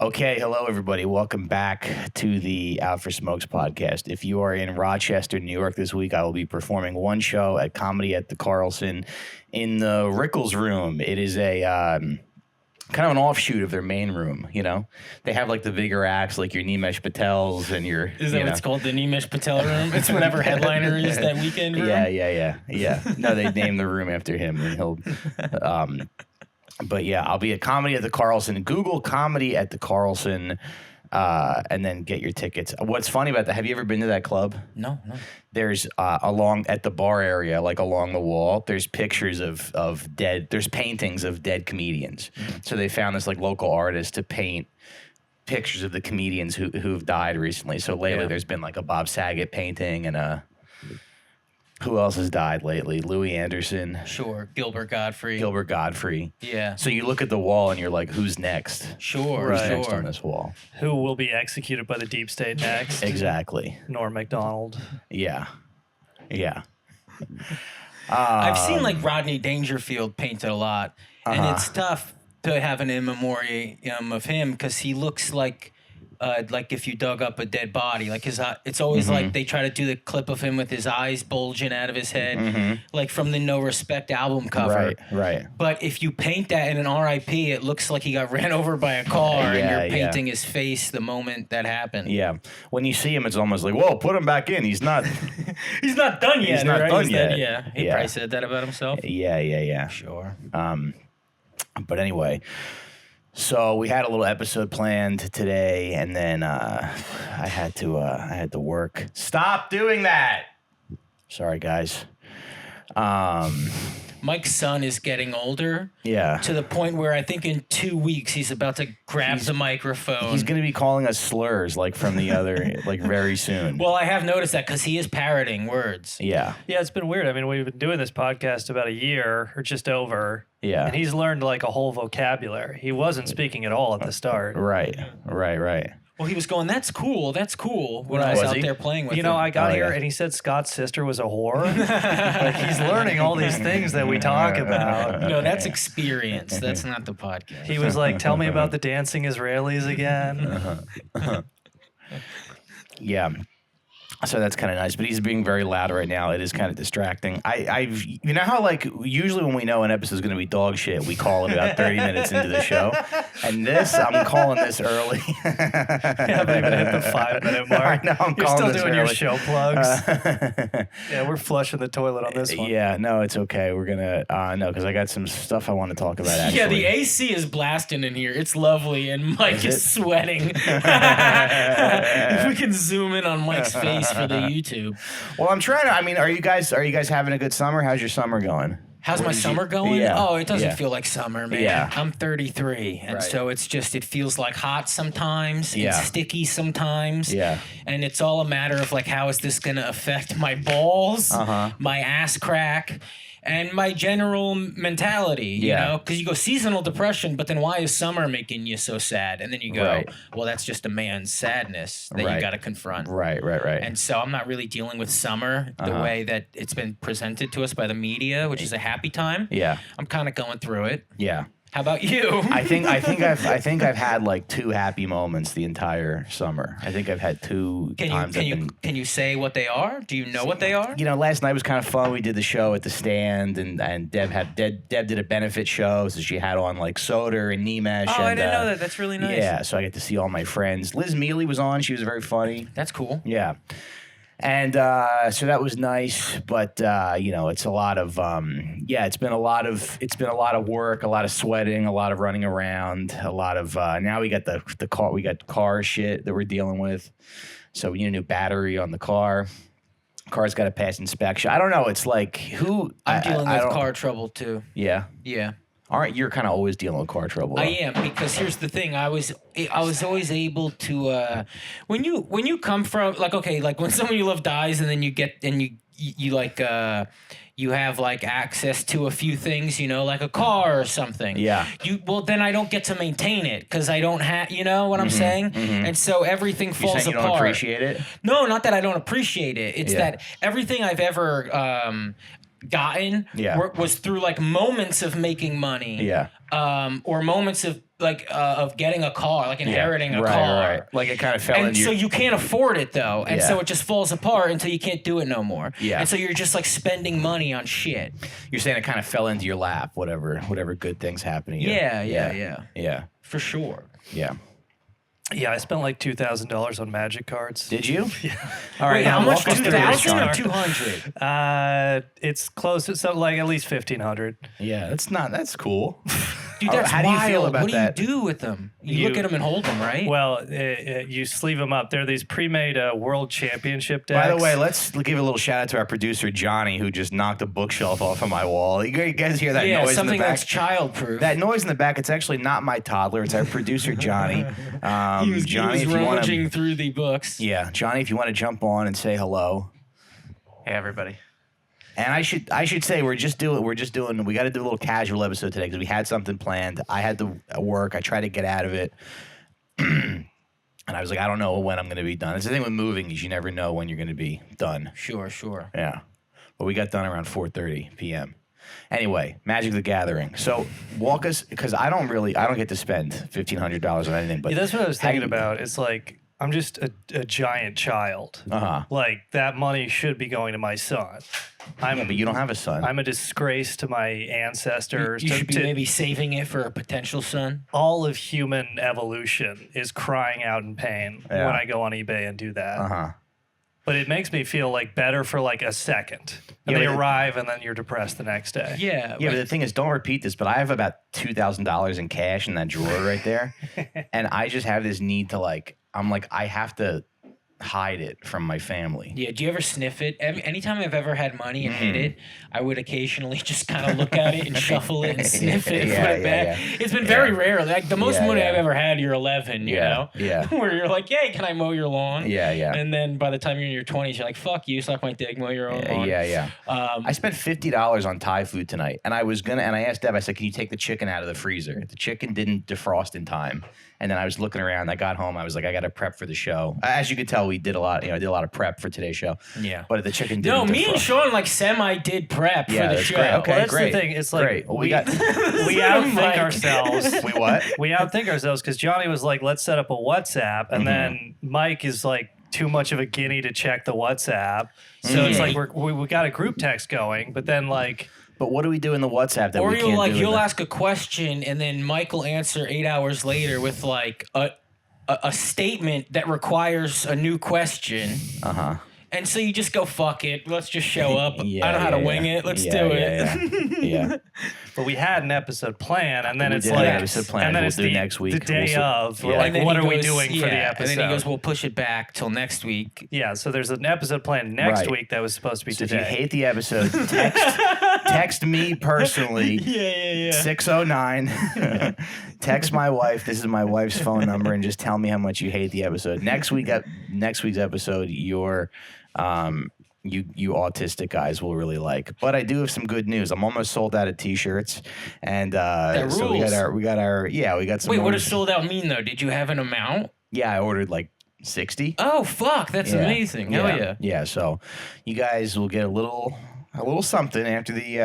Okay, hello everybody. Welcome back to the Out for Smokes podcast. If you are in Rochester, New York this week, I will be performing one show at Comedy at the Carlson in the Rickles Room. It is a kind of an offshoot of their main room, you know? They have like the bigger acts like your Nimesh Patels and your... Is that what it's called, the Nimesh Patel room? It's whatever headliner is that weekend room? Yeah. No, they named the room after him and he'll... But yeah, I'll be at Comedy at the Carlson. Google Comedy at the Carlson, and then get your tickets. What's funny about that? Have you ever been to that club? No. There's along at the bar area, like along the wall. There's pictures of dead. There's paintings of dead comedians. So they found this like local artist to paint pictures of the comedians who've died recently. So lately, there's been like a Bob Saget painting and a. Who else has died lately? Louis Anderson. Sure. Gilbert Godfrey. Yeah. So you look at the wall and you're like, who's next? Sure. Who's next on this wall? Who will be executed by the deep state next? Exactly. Norm Macdonald. Yeah. I've seen like Rodney Dangerfield painted a lot, and it's tough to have an in memoriam of him because he looks like if you dug up a dead body, like his it's always like they try to do the clip of him with his eyes bulging out of his head, like from the No Respect album cover. Right. But if you paint that in an R.I.P., it looks like he got ran over by a car, and you're painting his face the moment that happened. Yeah. When you see him, it's almost like, whoa, put him back in. He's not. He's not done yet. He's not done yet. He probably said that about himself. Yeah. Sure. But anyway. So we had a little episode planned today, and then I had to work. Stop doing that. Sorry, guys. Mike's son is getting older. Yeah. To the point where I think in 2 weeks he's about to grab the microphone. He's going to be calling us slurs, like from the other, like very soon. Well, I have noticed that because he is parroting words. Yeah. Yeah, it's been weird. I mean, we've been doing this podcast about a year or just over. Yeah. And he's learned like a whole vocabulary. He wasn't speaking at all at the start. Right. Well, he was going, that's cool, when I was out there playing with him. You know, I got here and he said Scott's sister was a whore. Like, he's learning all these things that we talk about. No, that's experience. That's not the podcast. He was like, tell me about the dancing Israelis again. Yeah. So that's kind of nice, but he's being very loud right now. It is kind of distracting. You know how like usually when we know an episode is going to be dog shit, we call it about 30 minutes into the show, and I'm calling this early. You haven't even hit the 5-minute mark. I know, I'm You're calling still this doing early. your show plugs. Yeah, we're flushing the toilet on this one. Yeah, no, it's okay. We're gonna no, because I got some stuff I want to talk about. Actually. Yeah, the AC is blasting in here. It's lovely, and Mike is sweating. If we can zoom in on Mike's face for the YouTube. Well, I'm trying to. I mean, are you guys having a good summer? How's your summer going? How's my summer going? Yeah. Oh, it doesn't feel like summer, man. Yeah. I'm 33, and so it's just, it feels like hot sometimes. Yeah. It's sticky sometimes. Yeah. And it's all a matter of like, how is this going to affect my balls, my ass crack, and my general mentality, you know? Because you go seasonal depression, but then why is summer making you so sad? And then you go, well, that's just a man's sadness that you got to confront. Right. And so I'm not really dealing with summer the way that it's been presented to us by the media, which is a happy time. Yeah. I'm kind of going through it. Yeah. How about you? I think I've had like 2 happy moments the entire summer. I think I've had 2 times. Can you say what they are? Do you know what they are? You know, last night was kind of fun. We did the show at the Stand, and Deb did a benefit show, so she had on like Soder and Nimesh. Oh, I didn't know that. That's really nice. Yeah, so I get to see all my friends. Liz Mealy was on. She was very funny. That's cool. Yeah. And so that was nice, but you know, it's a lot of it's been a lot of work, a lot of sweating, a lot of running around, a lot of now we got the car shit that we're dealing with. So we need a new battery on the car. Car's got to pass inspection. I don't know. It's like I'm dealing with car trouble too. Yeah. Yeah. Aren't you're kind of always dealing with car trouble? Though. I am, because here's the thing. I was always able to when you come from like, okay, like when someone you love dies and then you get and you like you have like access to a few things, you know, like a car or something. Yeah. Then I don't get to maintain it because I don't have, you know what I'm saying? Mm-hmm. And so everything falls apart. You don't appreciate it? No, not that I don't appreciate it. It's that everything I've ever gotten was through like moments of making money. Yeah. Or moments of of getting a car, like inheriting a car. Right. Like it kind of fell And into so your... you can't afford it though. And so it just falls apart until you can't do it no more. Yeah. And so you're just like spending money on shit. You're saying it kind of fell into your lap, whatever good things happen to you. Yeah. For sure. Yeah. Yeah, I spent like $2,000 on Magic cards. Did you? Yeah. All right. Wait, how much? walk us through this, 2,000 or Sean. 200? It's close to like at least 1,500. Yeah, that's cool. Dude, that's How do you wild. feel about what that? do you do with them? You look at them and hold them, right? Well, you sleeve them up. They're these pre-made World Championship decks. By the way, let's give a little shout out to our producer Johnny, who just knocked a bookshelf off of my wall. You guys hear that noise in the something back? that's childproof. That noise in the back, it's actually not my toddler. It's our producer, Johnny. He was Johnny, if you want rummaging through the books. Yeah, Johnny, if you want to jump on and say hello. Hey, everybody. And I should say we got to do a little casual episode today because we had something planned. I had to work. I tried to get out of it. And I was like, I don't know when I'm going to be done. It's the thing with moving is you never know when you're going to be done. Sure. Yeah. But we got done around 4:30 p.m. Anyway, Magic the Gathering. So walk us, because I don't get to spend $1,500 on anything. But yeah, that's what I was thinking about. It's like I'm just a giant child. Like that money should be going to my son. But you don't have a son. I'm a disgrace to my ancestors. You should be maybe saving it for a potential son. All of human evolution is crying out in pain when I go on eBay and do that. But it makes me feel like better for like a second. And they arrive and then you're depressed the next day. Yeah. But the thing is, don't repeat this, but I have about $2,000 in cash in that drawer right there. And I just have this need to I have to hide it from my family. Yeah. Do you ever sniff it? Anytime I've ever had money and hid it, I would occasionally just kind of look at it and shuffle it and sniff it and put it back. It's been very rare. Like the most money I've ever had, you're 11, you know? Yeah. Where you're like, hey, can I mow your lawn? Yeah. And then by the time you're in your 20s, you're like, fuck you, suck my dick, mow your own lawn. Yeah. I spent $50 on Thai food tonight, and I asked Deb, I said, can you take the chicken out of the freezer? The chicken didn't defrost in time. And then I was looking around. I got home. I was like, I got to prep for the show. As you could tell, we did a lot. I did a lot of prep for today's show. Yeah. But the chicken didn't. No, me and Sean semi did prep for the show. Great. Okay, well, that's great. the thing. It's like great. Well, we outthink ourselves. We what? We outthink ourselves because Johnny was like, let's set up a WhatsApp. And then Mike is like too much of a guinea to check the WhatsApp. So it's like we got a group text going, but then like... But what do we do in the WhatsApp that or we can't do? Or you'll ask a question and then Mike will answer 8 hours later with like a statement that requires a new question. And so you just go, fuck it. Let's just show up. I know how to wing it. Let's do it. Yeah. But we had an episode plan, and then We it's did like, have an episode plan. and then We'll it's do next week. the day of. We're Yeah. like, And what then are he we goes, doing for the episode? And then he goes, we'll push it back till next week. Yeah, so there's an episode planned next Right. week that was supposed to be So today. if you hate the episode, text me personally. 609. Text my wife. This is my wife's phone number, and just tell me how much you hate the episode. Next week's episode, you autistic guys will really like. But I do have some good news. I'm almost sold out of t-shirts, and so we got some. Wait, what orders. does sold out mean though? Did you have an amount? Yeah, I ordered like 60. Oh fuck, that's amazing. Hell yeah. Yeah, so you guys will get a little something after the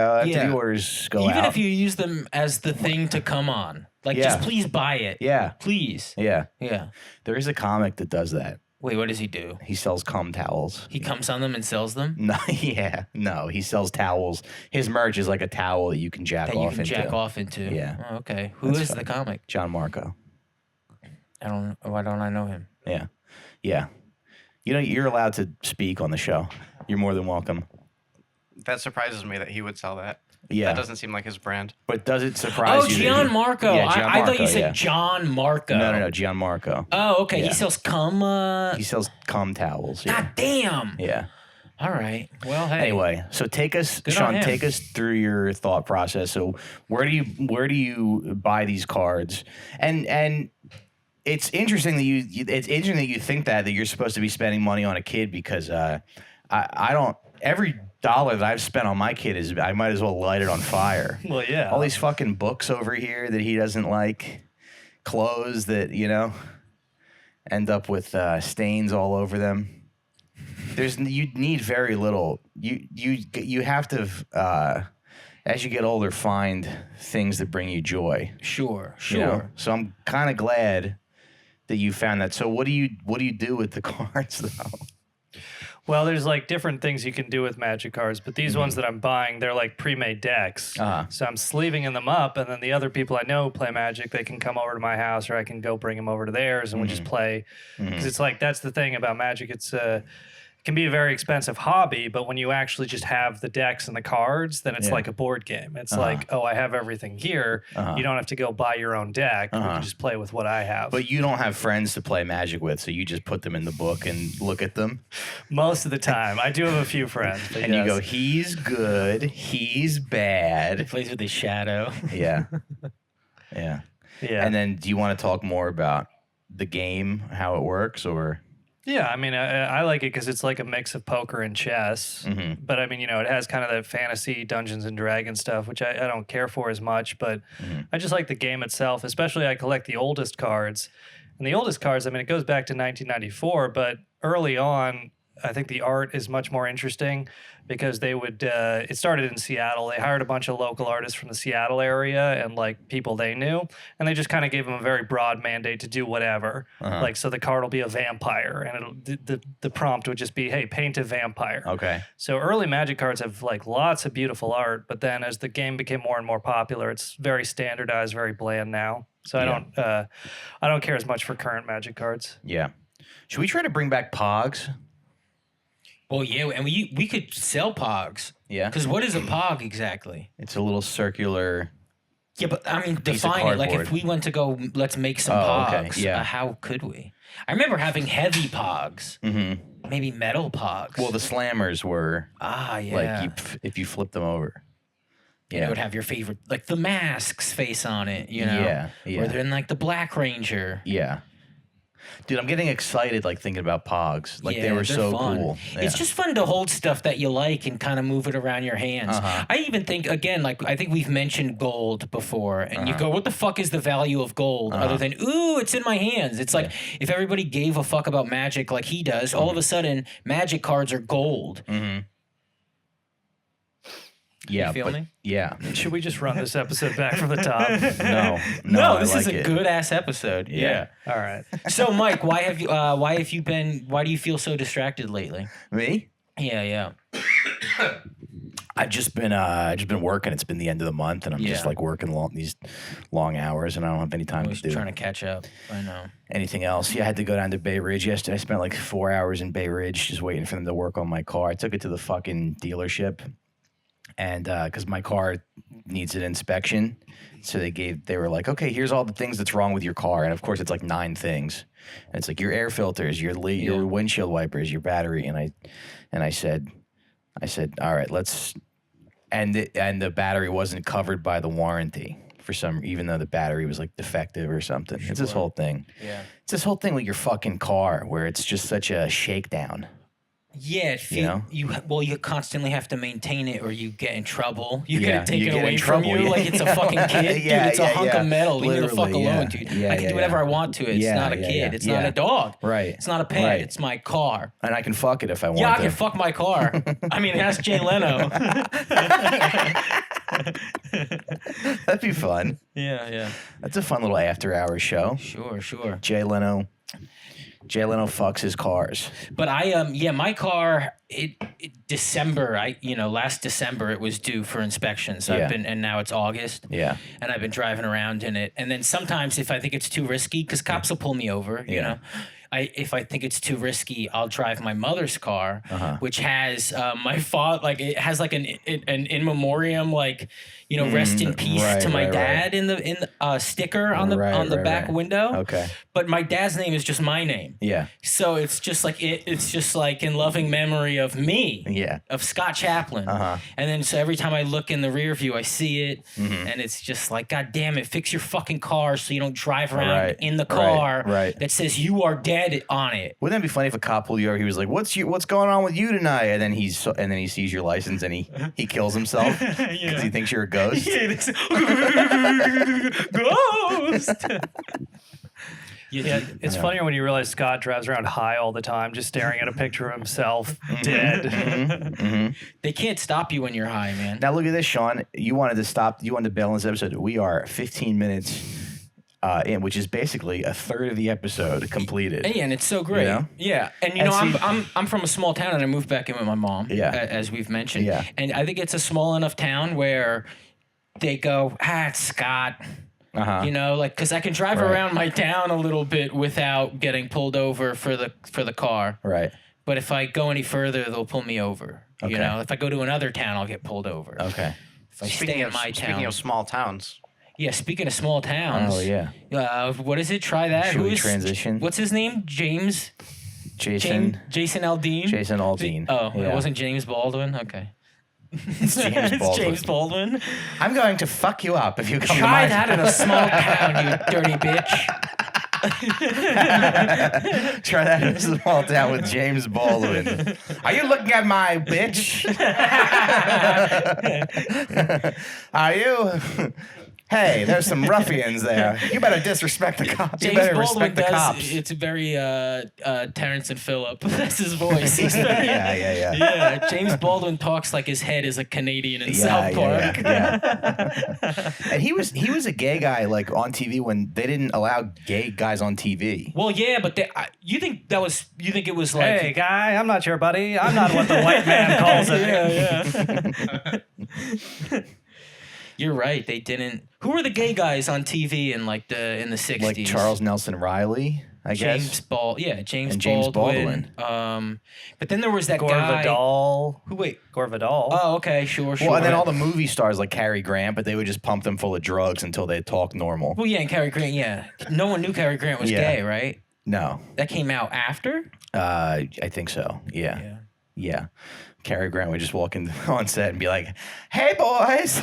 orders go out. Even if you use them as the thing to come on. Like just please buy it. Yeah. Please. Yeah. Yeah. There is a comic that does that. Wait, what does he do? He sells cum towels. He comes on them and sells them? No, he sells towels. His merch is like a towel that you can jack off into. Yeah. Oh, okay. Who is the comic? John Marco. Why don't I know him? Yeah. You know, you're allowed to speak on the show. You're more than welcome. That surprises me that he would sell that. Yeah. That doesn't seem like his brand. But does it surprise you? Gian Marco. Yeah, Gian I thought you Marco, said yeah. John Marco. No, Gian Marco. Oh, okay. Yeah. He sells cum. He sells cum towels. Yeah. God damn. Yeah. All right. Well, hey. Anyway, so take us, Good on Sean, him. take us through your thought process. So where do you buy these cards? And it's interesting that you think that you're supposed to be spending money on a kid, because I don't. Every dollar that I've spent on my kid I might as well light it on fire. Well, yeah. All these fucking books over here that he doesn't like, clothes that end up with stains all over them. You need very little. You have to as you get older, find things that bring you joy. Sure. You know? So I'm kind of glad that you found that. So what do you do with the cards though? Well, there's like different things you can do with Magic cards, but these ones that I'm buying, they're like pre-made decks. So I'm sleeving them up, and then the other people I know play Magic, they can come over to my house, or I can go bring them over to theirs, and we just play. Because it's like, that's the thing about Magic. It can be a very expensive hobby, but when you actually just have the decks and the cards, then it's like a board game. It's like, oh, I have everything here. You don't have to go buy your own deck. You can just play with what I have. But you don't have friends to play Magic with, so you just put them in the book and look at them? Most of the time. I do have a few friends. But and you go, he's good, he's bad. He plays with his shadow. Yeah. And then do you want to talk more about the game, how it works, or... Yeah, I mean, I like it because it's like a mix of poker and chess. But I mean, you know, it has kind of that fantasy Dungeons and Dragons stuff, which I don't care for as much. But I just like the game itself, especially I collect the oldest cards. And the oldest cards, I mean, it goes back to 1994, but early on, I think the art is much more interesting because they would, it started in Seattle. They hired a bunch of local artists from the Seattle area and like people they knew. And they just kind of gave them a very broad mandate to do whatever. Like, so the card will be a vampire and the prompt would just be, hey, paint a vampire. Okay. So early Magic cards have like lots of beautiful art, but then as the game became more and more popular, it's very standardized, very bland now. So I don't care as much for current Magic cards. Yeah. Should we try to bring back Pogs? Well, yeah, and we could sell Pogs. Yeah. Because what is a Pog exactly? It's a little circular... Yeah, but I mean, piece of define it. Like, if cardboard. we went to go, let's make some okay, Pogs, yeah. how could we? I remember having heavy Pogs. Maybe metal Pogs. Well, the slammers were... yeah. Like, if you flip them over. Yeah. It would have your favorite, like, the Mask's face on it, you know? Yeah. Or then, like, the Black Ranger. Yeah. Dude, I'm getting excited, like, thinking about Pogs. Like, they were they're so fun. cool. Yeah. It's just fun to hold stuff that you like and kind of move it around your hands. I even think, again, like, I think we've mentioned gold before, and you go, what the fuck is the value of gold other than, ooh, it's in my hands? It's like, if everybody gave a fuck about Magic like he does, all of a sudden, Magic cards are gold. Yeah, you feel me? Yeah. Should we just run this episode back from the top? No, this I is like a it. good ass episode. Yeah. All right. So, Mike, why do you feel so distracted lately? Me? Yeah. I've just been working. It's been the end of the month, and I'm just like working these long hours, and I don't have any time to Always do trying to catch up. I know. anything else. Yeah, I had to go down to Bay Ridge yesterday. I spent like 4 hours in Bay Ridge just waiting for them to work on my car. I took it to the fucking dealership, and because my car needs an inspection, so they were like, okay, here's all the things that's wrong with your car, and of course it's like 9 things. And it's like your air filters, your windshield wipers, your battery, and I said, all right, let's. And the battery wasn't covered by the warranty for even though the battery was like defective or something. It's this whole thing. Yeah. It's this whole thing with your fucking car where it's just such a shakedown. Yeah, you constantly have to maintain it, or you get in trouble. You Yeah, get it taken you get away in from trouble, you yeah. like it's a fucking kid. Yeah, Dude, it's a hunk of metal. Leave me the fuck Literally, alone, yeah. dude. Yeah, I can do whatever I want to it. It's not a kid. It's not a dog. Right. It's not a pet. Right. It's my car. And I can fuck it if I want Yeah, I to. can fuck my car. I mean, ask Jay Leno. That'd be fun. Yeah. That's a fun little after-hours show. Sure. Jay Leno fucks his cars. But my car, last December it was due for inspection. So and now it's August. Yeah. And I've been driving around in it. And then sometimes if I think it's too risky, because cops will pull me over, you know. If I think it's too risky, I'll drive my mother's car, which has my father, like it has like an in memoriam, like, you know, rest in peace to my dad in the sticker on the back window. Okay. But my dad's name is just my name. Yeah. So it's just like it's just like in loving memory of me. Yeah. Of Scott Chaplin. And then so every time I look in the rear view, I see it, and it's just like, God damn it, fix your fucking car so you don't drive around in the car that says you are dead on it. Wouldn't that be funny if a cop pulled you over? He was like, "What's going on with you tonight?" And then he sees your license and he kills himself because he thinks you're a ghost. Ghost. Yeah, it's funnier when you realize Scott drives around high all the time, just staring at a picture of himself dead. They can't stop you when you're high, man. Now look at this, Sean. You wanted to bail on this episode. We are 15 minutes in, which is basically a third of the episode completed. Hey, and it's so great. You know? Yeah, and I'm from a small town, and I moved back in with my mom. Yeah, as we've mentioned. Yeah, and I think it's a small enough town where they go, it's Scott. You know, like, because I can drive around my town a little bit without getting pulled over for the car. Right. But if I go any further, they'll pull me over. Okay. You know, if I go to another town, I'll get pulled over. Okay. If I stay in my town. Speaking of small towns. Yeah, speaking of small towns. Oh, yeah. What is it? Try that. Should we transition? What's his name? Jason Aldean? Jason Aldean. It wasn't James Baldwin? Okay. It's James Baldwin. It's James Baldwin. I'm going to fuck you up if you come Try to my that in a small town, you dirty bitch. Try that in a small town with James Baldwin. Are you looking at my bitch? Are you? Hey, there's some ruffians there. You better disrespect the cops. You better respect the cops. It's very Terrence and Phillip. That's his voice. Yeah. James Baldwin talks like his head is a Canadian in South Park. Yeah. And he was a gay guy like on TV when they didn't allow gay guys on TV. Well, yeah, but you think it was like, hey guy, I'm not your buddy. I'm not what the white man calls it. Yeah. You're right. They didn't. Who were the gay guys on TV in in the 60s? Like Charles Nelson Riley, I guess. James Baldwin. But then there was that Gore guy. Vidal. Gore Vidal. Oh, okay, sure. Well, and then all the movie stars like Cary Grant, but they would just pump them full of drugs until they talk normal. Well, yeah, and Cary Grant. Yeah, no one knew Cary Grant was gay, right? No. That came out after. I think so. Yeah. Cary Grant would just walk in on set and be like, "Hey boys,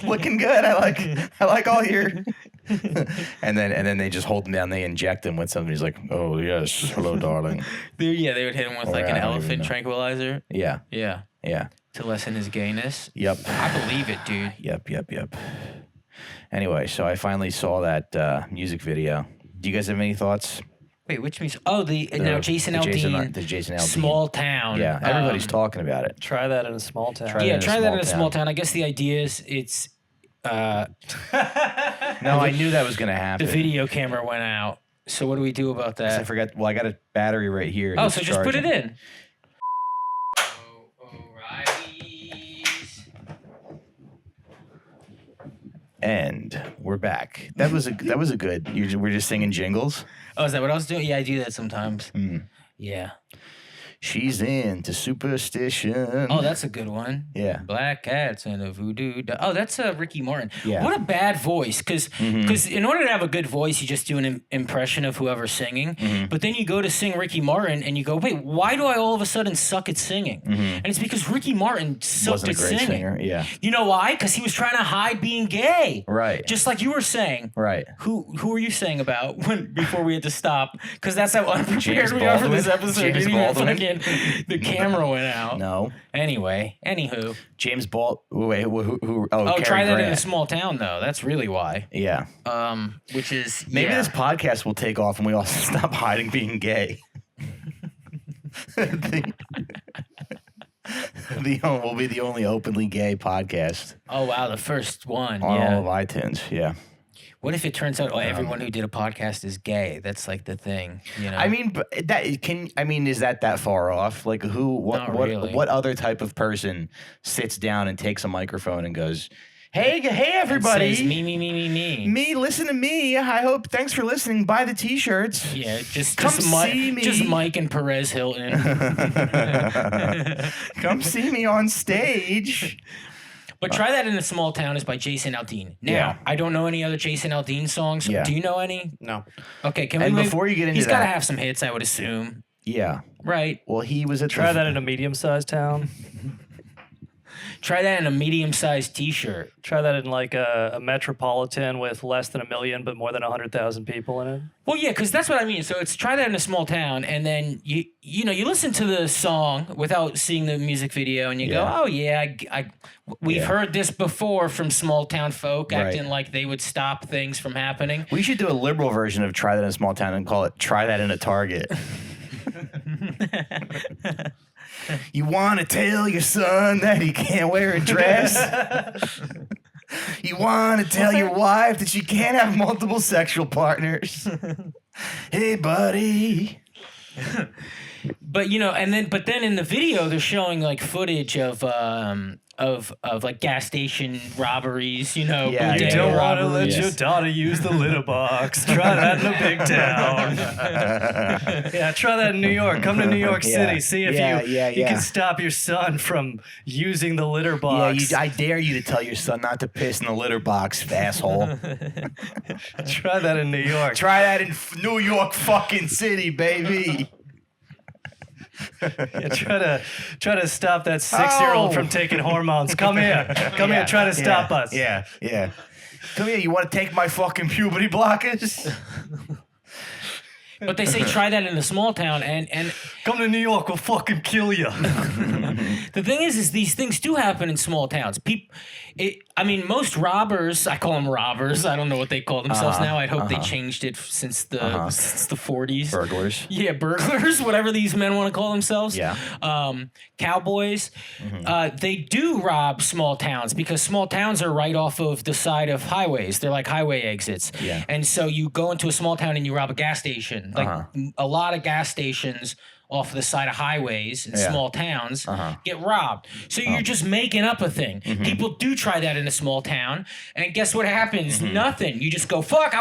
looking good. I like all your." and then they just hold him down. They inject him with something. He's like, "Oh yes, hello, darling." They would hit him with like an elephant tranquilizer. Yeah. To lessen his gayness. Yep. I believe it, dude. Yep. Anyway, so I finally saw that music video. Do you guys have any thoughts? Wait, which means Jason Aldean, the Jason Aldean, small town. Yeah, everybody's talking about it. Try that in a small town. Try that in a small town. I guess the idea is it's. No, I knew that was going to happen. The video camera went out. So what do we do about that? I forgot. Well, I got a battery right here. Oh, so just put it in. And we're back. That was a good. We're just singing jingles. Oh, is that what I was doing? Yeah, I do that sometimes. Yeah. She's into superstition. Oh, that's a good one. Yeah. Black cats and a voodoo. Oh, that's Ricky Martin. Yeah. What a bad voice. Because in order to have a good voice, you just do an impression of whoever's singing. But then you go to sing Ricky Martin and you go, wait, why do I all of a sudden suck at singing? And it's because Ricky Martin sucked at singing. Singer. Yeah. You know why? Because he was trying to hide being gay. Right. Just like you were saying. Right. Who were you saying about before we had to stop? Because that's how unprepared we are for this episode. James Baldwin. The camera went out. No. Anywho. James Baldwin. Wait, who? Try that Grant. in a small town, though. That's really why. Yeah. Which is maybe this podcast will take off and we all stop hiding being gay. We'll be the only openly gay podcast. Oh wow, the first one. On all of iTunes. Yeah. What if it turns out everyone who did a podcast is gay? That's like the thing, you know. I mean, is that far off? Like, what other type of person sits down and takes a microphone and goes, "Hey, everybody, says, me, listen to me. Thanks for listening. Buy the T-shirts. Yeah, just see me. Just Mike and Perez Hilton. Come see me on stage." But Try That in a Small Town is by Jason Aldean. Now, I don't know any other Jason Aldean songs. Yeah. Do you know any? No. Okay, before you get into he's got to have some hits, I would assume. Yeah. Right. Well, he was at Try that in a medium-sized town. Try that in a medium-sized T-shirt. Try that in like a metropolitan with less than 1 million, but more than 100,000 people in it. Well, yeah, because that's what I mean. So it's try that in a small town, and then you listen to the song without seeing the music video, and you go, oh yeah, we've heard this before from small town folk acting like they would stop things from happening. We should do a liberal version of try that in a small town and call it try that in a Target. You want to tell your son that he can't wear a dress? You want to tell your wife that she can't have multiple sexual partners? Hey, buddy. But but then in the video they're showing like footage of like gas station robberies, You don't want to let your daughter use the litter box. Try that in a big town. Try that in New York. Come to New York City. See if you can stop your son from using the litter box. Yeah, I dare you to tell your son not to piss in the litter box, asshole. Try that in New York. Try that in New York fucking City, baby. Try to stop that 6-year-old from taking hormones. Come here. Come here. Try to stop us. Yeah. Come here. You want to take my fucking puberty blockers? But they say try that in a small town, and come to New York, we'll fucking kill you. The thing is these things do happen in small towns. Most robbers, I call them robbers. I don't know what they call themselves now. I'd hope they changed it since the 40s. Burglars. Yeah, burglars, whatever these men want to call themselves. Yeah. Cowboys. They do rob small towns because small towns are right off of the side of highways. They're like highway exits. Yeah. And so you go into a small town and you rob a gas station. Like a lot of gas stations off the side of highways in small towns get robbed. So you're just making up a thing. People do try that in a small town, and guess what happens? Nothing. You just go, fuck,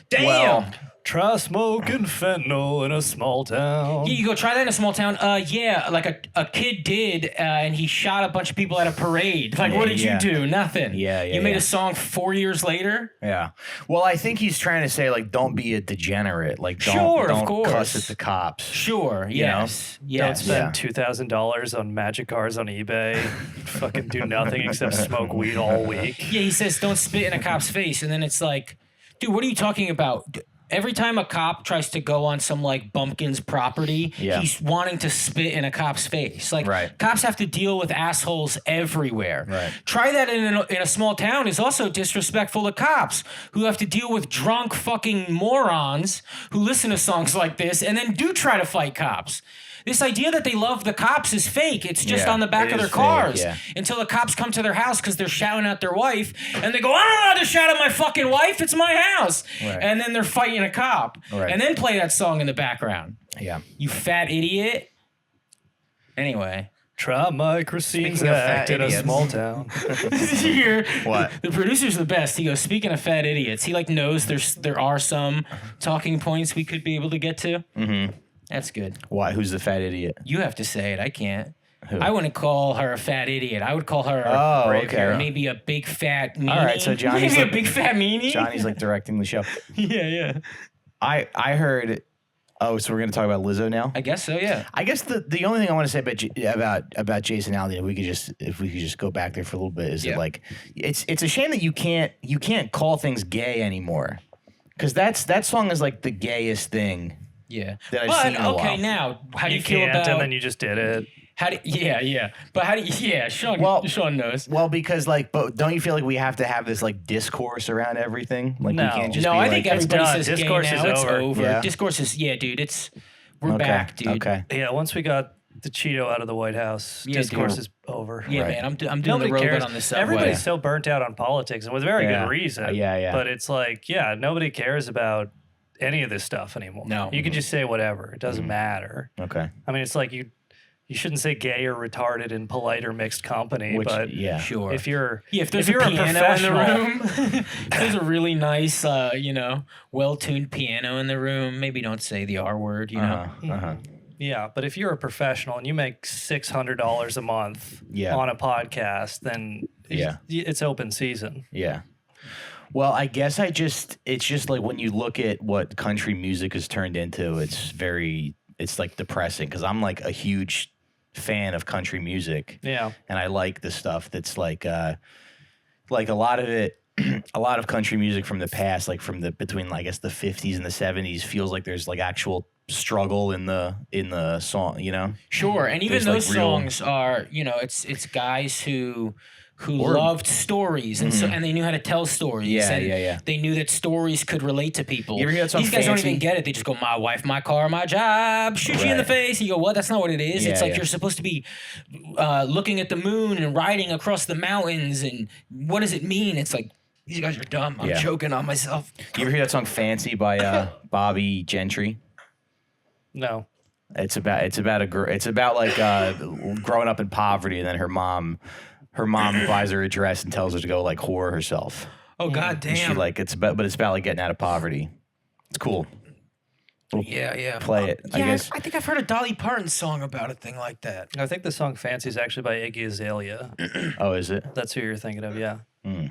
damn. Well, try smoking fentanyl in a small town. Yeah, you go try that in a small town. Like a kid did, and he shot a bunch of people at a parade. Like, what did you do? Nothing. You made a song 4 years later? Yeah. Well, I think he's trying to say, like, don't be a degenerate. Like, of don't course. cuss at the cops. Sure, yes. Don't spend $2,000 on magic cars on eBay. Fucking do nothing except smoke weed all week. Yeah, he says don't spit in a cop's face, and then it's like, dude, what are you talking about? Every time a cop tries to go on some like bumpkin's property, he's wanting to spit in a cop's face. Like cops have to deal with assholes everywhere. Right. Try that in a small town is also disrespectful to cops who have to deal with drunk fucking morons who listen to songs like this and then do try to fight cops. This idea that they love the cops is fake. It's just on the back of their cars until the cops come to their house because they're shouting at their wife and they go, I'm not allowed to shout at my fucking wife. It's my house. Right. And then they're fighting a cop and then play that song in the background. Yeah. You fat idiot. Anyway. Try Mike Racine's act in a small town. What? The producer's the best. He goes, speaking of fat idiots, he like knows there are some talking points we could be able to get to. Mm-hmm. That's good. Why? Who's the fat idiot? You have to say it. I can't. Who? I wouldn't call her a fat idiot. I would call her maybe a big fat meanie. All right, so Johnny's maybe like, a big fat meanie. Johnny's like directing the show. Yeah. I heard. Oh, so we're gonna talk about Lizzo now? I guess so. Yeah. I guess the only thing I want to say about Jason Aldean, if we could just go back there for a little bit, is that like it's a shame that you can't call things gay anymore, because that song is like the gayest thing. Yeah. That I've seen in a while. Okay, now how do you feel about? And then you just did it. But Sean knows. Well, because but don't you feel like we have to have this like discourse around everything? Like no, we can't just I think everybody says discourse gay now. is over. Yeah. Discourse is dude. We're back, dude. Okay. Yeah, once we got the Cheeto out of the White House, discourse is over. Yeah, man. I'm doing Nobody the robot cares. On the subway. Everybody's so burnt out on politics, and with very good reason. Yeah. But it's like, nobody cares about any of this stuff anymore. No. You can just say whatever. It doesn't matter. Okay. I mean, it's like you shouldn't say gay or retarded in polite or mixed company, but sure. If you're if there's a piano in the room, if there's a really nice well-tuned piano in the room, maybe don't say the R word, you know. Yeah, but if you're a professional and you make $600 a month on a podcast, then it's open season. Yeah. Well, I guess it's just like when you look at what country music has turned into, it's like depressing, because I'm like a huge fan of country music. Yeah. And I like the stuff that's like a lot of it. A lot of country music from the past, like from between I guess the 50s and the 70s, feels like there's like actual struggle in the song, you know? Sure, and even There's, those like, real- songs are, it's guys who loved stories and and they knew how to tell stories. Yeah, and yeah. They knew that stories could relate to people. You ever hear that song, These guys don't Fancy? even get it. They just go, my wife, my car, my job, shoot you in the Right. face. And you go, what? That's not what it is. Yeah, It's like yeah. you're supposed to be looking at the moon and riding across the mountains. And what does it mean? It's like, these guys are dumb. I'm Yeah. choking on myself. You ever hear that song "Fancy" by Bobby Gentry? No. It's about a girl. It's about like growing up in poverty, and then her mom buys her a dress and tells her to go like whore herself. Oh, God And she damn. like it's about like getting out of poverty. It's cool. Yeah. Play it. I guess. I think I've heard a Dolly Parton song about a thing like that. I think the song Fancy is actually by Iggy Azalea. Oh, is it? That's who you're thinking of, yeah.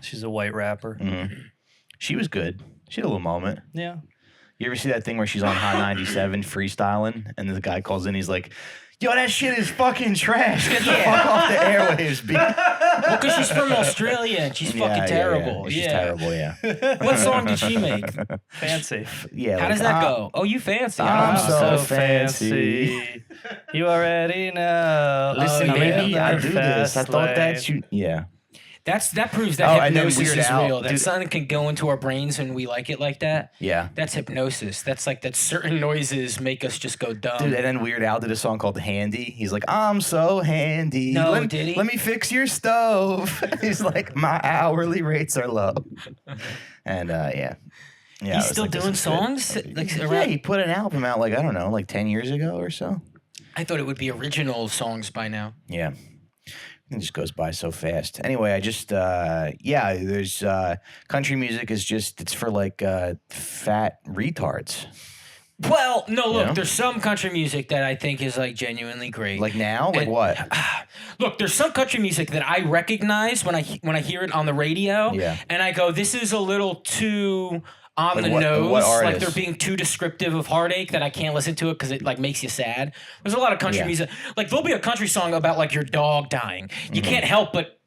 She's a white rapper. She was good. She had a little moment. Yeah. You ever see that thing where she's on Hot 97 freestyling, and the guy calls in, he's like, "Yo, that shit is fucking trash. Get the fuck off the airwaves, B." Well, because she's from Australia and she's fucking terrible. She's terrible, yeah. What song did she make? Fancy. Yeah. How does that go? Oh, you fancy. I'm Oh, so fancy. You already know. Listen, I'm in baby, the I do this. I fast thought that's lane. you. Yeah. that proves that Oh, and then hypnosis Weird is Al, real. That dude. something can go into our brains and we like it like that. Yeah. That's hypnosis. That's like that certain noises make us just go dumb. Dude, and then Weird Al did a song called "Handy." He's like, "I'm so handy. No, did he? Let me fix your stove." He's like, "My hourly rates are low." And yeah. Yeah, I He's was still like, this doing is good. songs? Like, Yeah, around- he put an album out like I don't know, like 10 years ago or so. I thought it would be original songs by now. Yeah. It just goes by so fast. Anyway, I just there's country music is just it's for like fat retards. Well, no, look, Yeah. there's some country music that I think is like genuinely great. Like now? Like And- what? Look, there's some country music that I recognize when I hear it on the radio, Yeah. and I go, "This is a little too on Like the what- nose. what Like artists? they're being too descriptive of heartache that I can't listen to it because it like makes you sad." There's a lot of country Yeah. music. Like there'll be a country song about like your dog dying. You can't help but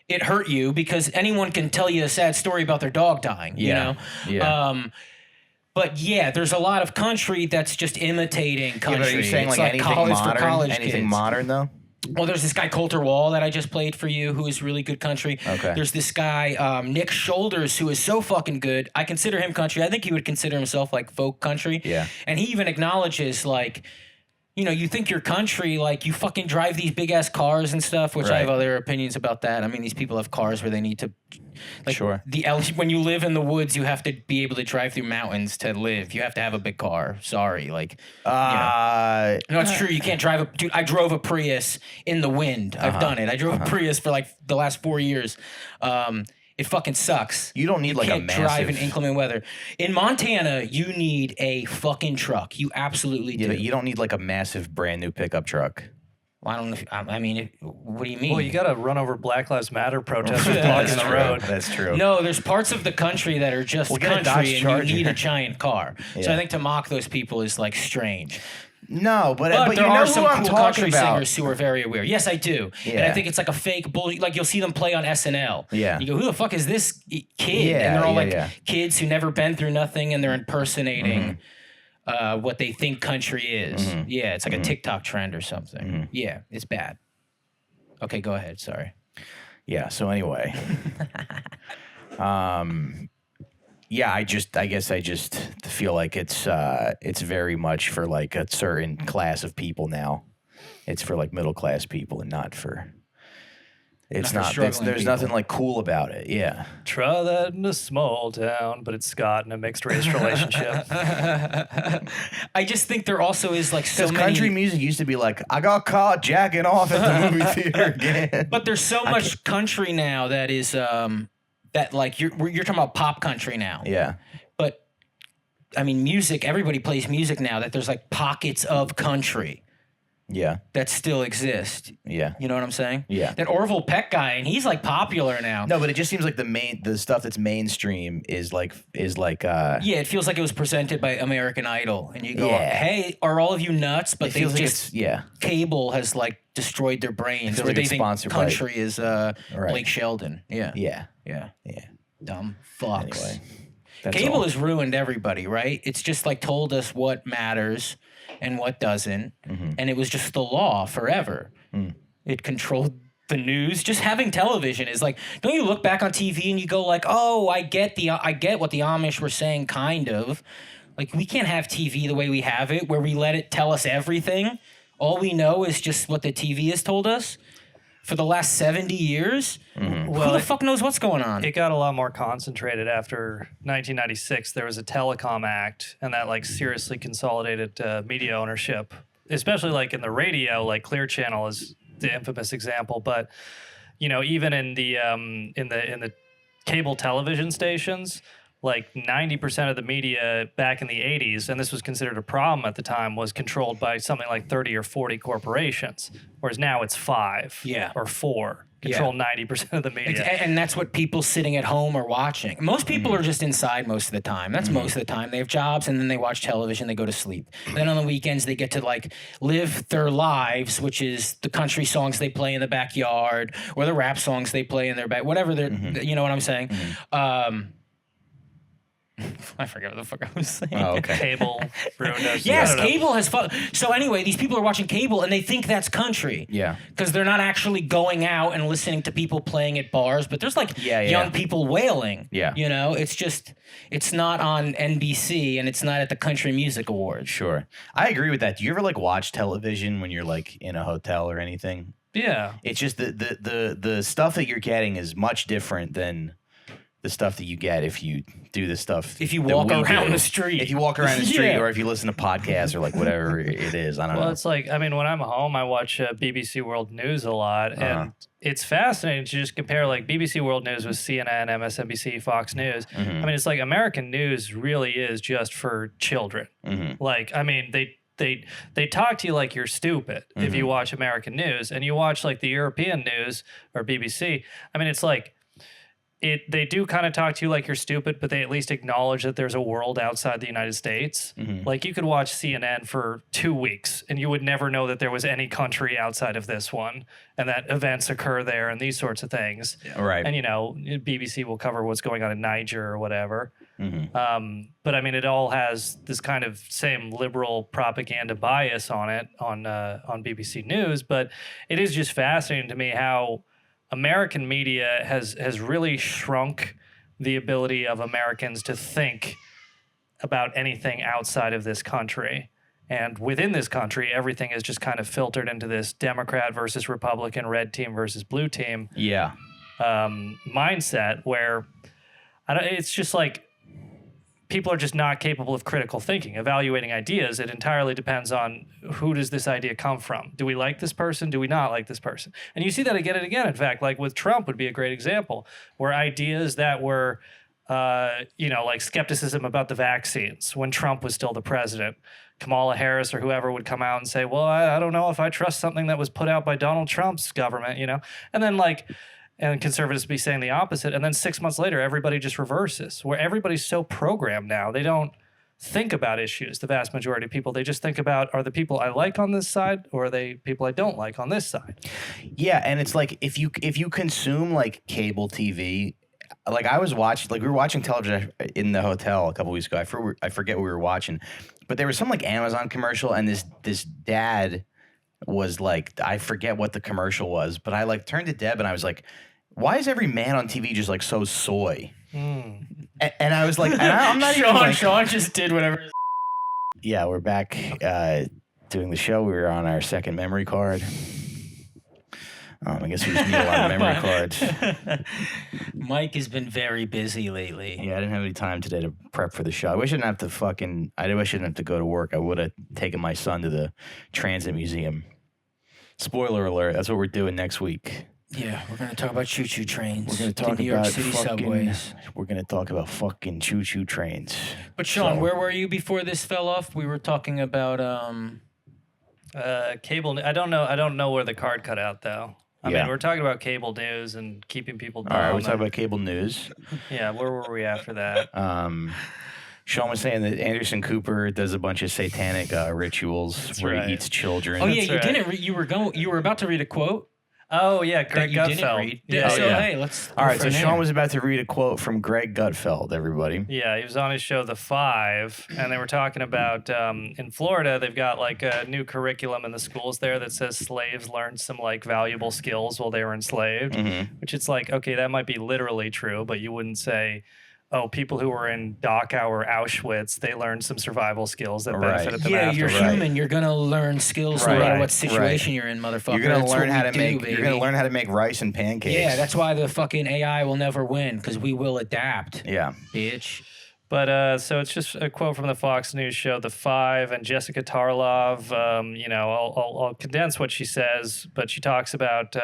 it hurt you because anyone can tell you a sad story about their dog dying. You Yeah. know. Yeah. But yeah, there's a lot of country that's just imitating country. Yeah, but are you saying It's like anything college for modern? college Anything kids. modern though? Well, there's this guy Coulter Wall that I just played for you, who is really good country. Okay. There's this guy Nick Shoulders, who is so fucking good. I consider him country. I think he would consider himself like folk country. Yeah. And he even acknowledges like, you think you're country, like you fucking drive these big ass cars and stuff, which I have Right. other opinions about that. I mean, these people have cars where they need to. Like Sure. when you live in the woods, you have to be able to drive through mountains to live. You have to have a big car. Sorry, like. No, it's true. You can't drive a dude. I drove a Prius in the wind. I've done it. I drove a Prius for like the last 4 years. It fucking sucks. You don't need like a Can't drive in massive. inclement weather. In Montana, you need a fucking truck. You absolutely Yeah, do. but you don't need like a massive brand new pickup truck. Well, I don't know. I mean, what do you mean? Well, you got to run over Black Lives Matter protesters Yeah, blocking that's the true. road. That's true. No, there's parts of the country that are just Well, get a Dodge country, and Charger. you need a giant car. So Yeah. I think to mock those people is like strange. No, but But you there know are who some I'm cool talking country about. singers who are very aware. Yes, I do. And Yeah. I think it's like a fake bullshit. Like you'll see them play on SNL. Yeah. You go, who the fuck is this kid? Yeah, and they're all yeah, like yeah. kids who never been through nothing and they're impersonating what they think country is. Mm-hmm. Yeah, it's like a TikTok trend or something. Yeah, it's bad. Okay, go ahead. Sorry. Yeah. So anyway, yeah. I guess I just feel like it's very much for like a certain class of people now. It's for like middle class people and not for. It's Not not. for There's struggling nothing people. like cool about it. Yeah. Try that in a small town, but it's Scott in a mixed race relationship. I just think there also is like so Because many. country music used to be like, I got caught jacking off at the movie theater again. But there's so much country now that is that like you're talking about pop country now. Yeah. But I mean music, everybody plays music now that there's like pockets of country. Yeah. that still exist. Yeah. You know what I'm saying? Yeah. That Orville Peck guy, and he's like popular now. No, but it just seems like the stuff that's mainstream is like Yeah, it feels like it was presented by American Idol, and you go, Yeah. "Hey, are all of you nuts?" But it they feels like just cable has like destroyed their brains, feels or like they it's think sponsored by- country is Blake Sheldon. Yeah, Yeah. yeah, Yeah. dumb fucks. Anyway. That's Cable all. has ruined everybody, right? It's just like told us what matters and what doesn't, and it was just the law forever. It controlled the news. Just having television is like, don't you look back on TV and you go like, oh, I get what the Amish were saying, kind of. Like, we can't have TV the way we have it, where we let it tell us everything. All we know is just what the TV has told us for the last 70 years. Who the fuck knows what's going on? It got a lot more concentrated after 1996. There was a Telecom Act, and that like seriously consolidated media ownership, especially like in the radio. Like Clear Channel is the infamous example, but you know, even in the cable television stations, like 90% of the media back in the 80s, and this was considered a problem at the time, was controlled by something like 30 or 40 corporations, whereas now it's 5 or 4 control 90% of the media. And that's what people sitting at home are watching. Most people are just inside most of the time. That's most of the time. They have jobs, and then they watch television, they go to sleep. And then on the weekends, they get to like live their lives, which is the country songs they play in the backyard or the rap songs they play in their back, whatever they're, you know what I'm saying? I forget what the fuck I was saying. Oh, okay. Cable ruined us. Yes, cable has so anyway, these people are watching cable and they think that's country. Yeah. Because they're not actually going out and listening to people playing at bars, but there's like young people wailing. Yeah. You know, it's not on NBC and it's not at the Country Music Awards. Sure. I agree with that. Do you ever like watch television when you're like in a hotel or anything? Yeah. It's just the stuff that you're getting is much different than the stuff that you get if you do the stuff. If you walk around the street. If you walk around the street or if you listen to podcasts or like whatever it is. I don't know. Well, it's like, I mean, when I'm home, I watch BBC World News a lot. And it's fascinating to just compare like BBC World News with CNN, MSNBC, Fox News. I mean, it's like American news really is just for children. Like, I mean, they talk to you like you're stupid if you watch American news, and you watch like the European news or BBC. I mean, it's like, they do kind of talk to you like you're stupid, but they at least acknowledge that there's a world outside the United States. Like you could watch CNN for 2 weeks and you would never know that there was any country outside of this one and that events occur there and these sorts of things. Right. And, you know, BBC will cover what's going on in Niger or whatever. But I mean, it all has this kind of same liberal propaganda bias on it on BBC News. But it is just fascinating to me how American media has really shrunk the ability of Americans to think about anything outside of this country. And within this country, everything is just kind of filtered into this Democrat versus Republican, red team versus blue team mindset where it's just like people are just not capable of critical thinking, evaluating ideas. It entirely depends on who does this idea come from. Do we like this person? Do we not like this person? And you see that again and again. In fact, like with Trump would be a great example where ideas that were, like skepticism about the vaccines when Trump was still the president, Kamala Harris or whoever would come out and say, well, I don't know if I trust something that was put out by Donald Trump's government, you know? And then and conservatives be saying the opposite. And then 6 months later, everybody just reverses, where everybody's so programmed now. They don't think about issues, the vast majority of people. They just think about, are the people I like on this side or are they people I don't like on this side? Yeah, and it's like if you consume like cable TV, like I was watching, like we were watching television in the hotel a couple weeks ago. I forget what we were watching, but there was some like Amazon commercial and this dad was like, I forget what the commercial was, but I like turned to Deb and I was like, why is every man on TV just like so soy? And I was like, and I'm not even like, Sean just did whatever. Yeah, we're back doing the show. We were on our second memory card. I guess we just need a lot of memory cards. Mike has been very busy lately. Yeah, I didn't have any time today to prep for the show. I wish I didn't have to go to work. I would have taken my son to the Transit Museum. Spoiler alert, that's what we're doing next week. Yeah, we're going to talk about choo-choo trains. We're going to talk New York about City subways. We're going to talk about fucking choo-choo trains. But Sean, where were you before this fell off? We were talking about Cable. I don't know. I don't know where the card cut out though. I mean, we're talking about cable news and keeping people dumb. All right, we're talking about cable news. Yeah, where were we after that? Sean was saying that Anderson Cooper does a bunch of satanic rituals where he eats children. Oh yeah, you didn't. You were about to read a quote. Oh yeah, Greg Gutfeld. Hey, let's. All right, so Sean was about to read a quote from Greg Gutfeld. Everybody. Yeah, he was on his show The Five, and they were talking about in Florida they've got like a new curriculum in the schools there that says slaves learned some like valuable skills while they were enslaved, which it's like okay, that might be literally true, but you wouldn't say. Oh, people who were in Dachau or Auschwitz, they learned some survival skills that benefited them after. You're human. You're gonna learn skills no matter what situation you're in, motherfucker. You're gonna learn how to make. You're gonna learn how to make rice and pancakes. Yeah, that's why the fucking AI will never win because we will adapt. Yeah, bitch. But so it's just a quote from the Fox News show The Five, and Jessica Tarlov. I'll condense what she says, but she talks about.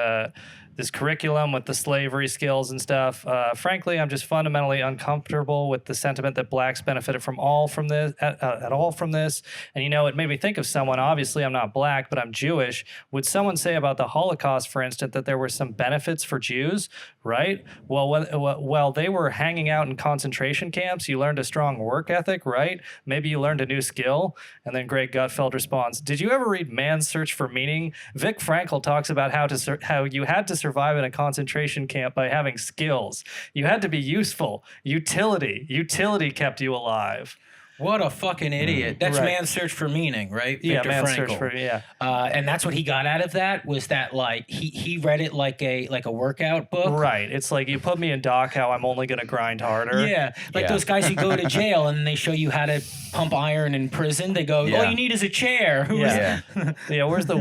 This curriculum with the slavery skills and stuff. Frankly, I'm just fundamentally uncomfortable with the sentiment that blacks benefited from all from this at all from this. And it made me think of someone. Obviously, I'm not black, but I'm Jewish. Would someone say about the Holocaust, for instance, that there were some benefits for Jews? Right? Well, they were hanging out in concentration camps. You learned a strong work ethic, right? Maybe you learned a new skill. And then Greg Gutfeld responds, "Did you ever read Man's Search for Meaning? Vic Frankl talks about how you had to survive in a concentration camp by having skills. You had to be useful. Utility kept you alive." What a fucking idiot. That's Man's Search for Meaning, right? Yeah, Viktor Man's Frankl. Search for, and that's what he got out of that was that like he read it like a workout book. Right. It's like you put me in Dachau, I'm only gonna grind harder. Yeah. Like those guys who go to jail and they show you how to pump iron in prison. They go, all you need is a chair. Where's the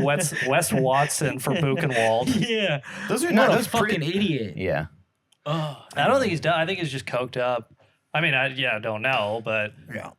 Wes Watson for Buchenwald? Yeah. Those are what not a fucking idiot. Yeah. Oh, I don't think he's done. I think he's just coked up. I mean, I don't know, but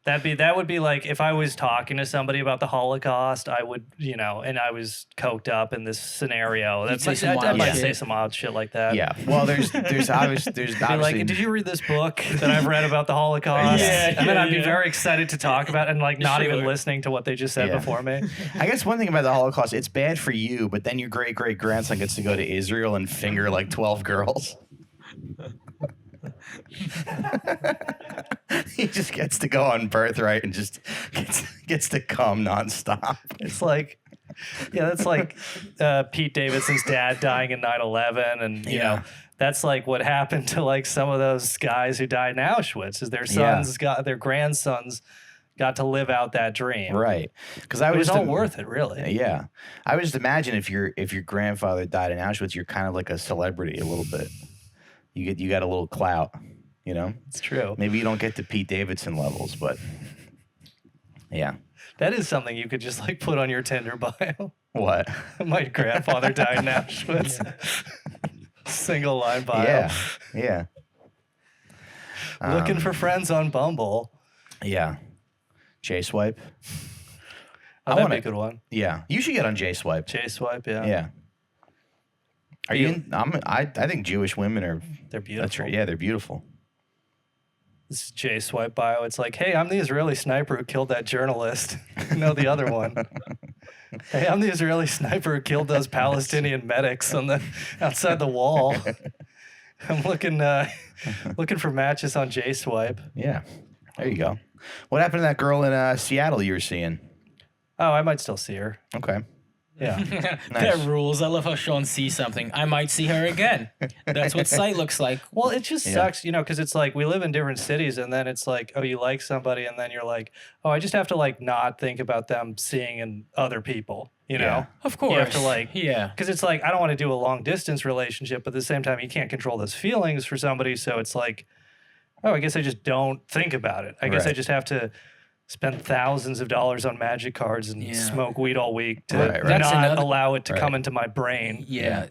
that would be like if I was talking to somebody about the Holocaust, I would, and I was coked up in this scenario. I might say some odd shit like that. Yeah. Well, there's obviously like, did you read this book that I've read about the Holocaust? And then I'd be very excited to talk about it and like not even listening to what they just said before me. I guess one thing about the Holocaust, it's bad for you, but then your great grandson gets to go to Israel and finger like 12 girls. He just gets to go on birthright and just gets to come nonstop. It's like, that's like Pete Davidson's dad dying in 9/11, and that's like what happened to like some of those guys who died in Auschwitz. Is their grandsons got to live out that dream, right? Because it was all worth it, really. Yeah, I would just imagine if your grandfather died in Auschwitz, you're kind of like a celebrity a little bit. You got a little clout, It's true. Maybe you don't get to Pete Davidson levels, but yeah. That is something you could just like put on your Tinder bio. What? My grandfather died in Auschwitz. Single line bio. Yeah. Looking for friends on Bumble. Yeah. J-Swipe. Oh, that'd be a good one. Yeah. You should get on J-Swipe. J-Swipe, yeah. Yeah. Are you in? I think Jewish women are. They're beautiful. Yeah, they're beautiful. This is J-Swipe bio. It's like, hey, I'm the Israeli sniper who killed that journalist. No, the other one. Hey, I'm the Israeli sniper who killed those Palestinian medics outside the wall. I'm looking for matches on J-Swipe. Yeah, there you go. What happened to that girl in Seattle you were seeing? Oh, I might still see her. Okay. Yeah. Nice. That rules. I love how Sean sees something. I might see her again. That's what sight looks like. Well, it just sucks, because it's like we live in different cities, and then it's like, oh, you like somebody, and then you're like, oh, I just have to like not think about them seeing in other people, know? Of course. You have to because it's like I don't want to do a long distance relationship, but at the same time, you can't control those feelings for somebody, so it's like, oh, I guess I just don't think about it. I guess I just have to spend thousands of dollars on magic cards and smoke weed all week to not allow it to come into my brain. Yeah.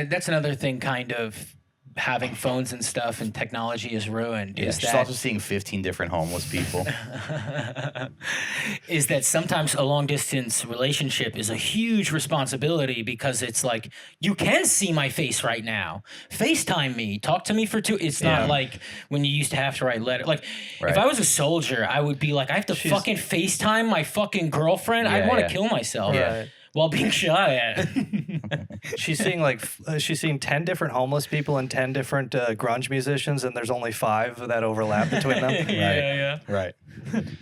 That's another thing kind of having phones and stuff and technology is ruined. Yeah, she's also seeing 15 different homeless people. Is that sometimes a long distance relationship is a huge responsibility because it's like, you can see my face right now. FaceTime me. Talk to me for 2. It's not like when you used to have to write letters. Like, if I was a soldier, I would be like, I have to fucking FaceTime my fucking girlfriend. I'd want to kill myself. Yeah. while being shot at. She's seeing 10 different homeless people and 10 different grunge musicians, and there's only 5 that overlap between them. Yeah. Right.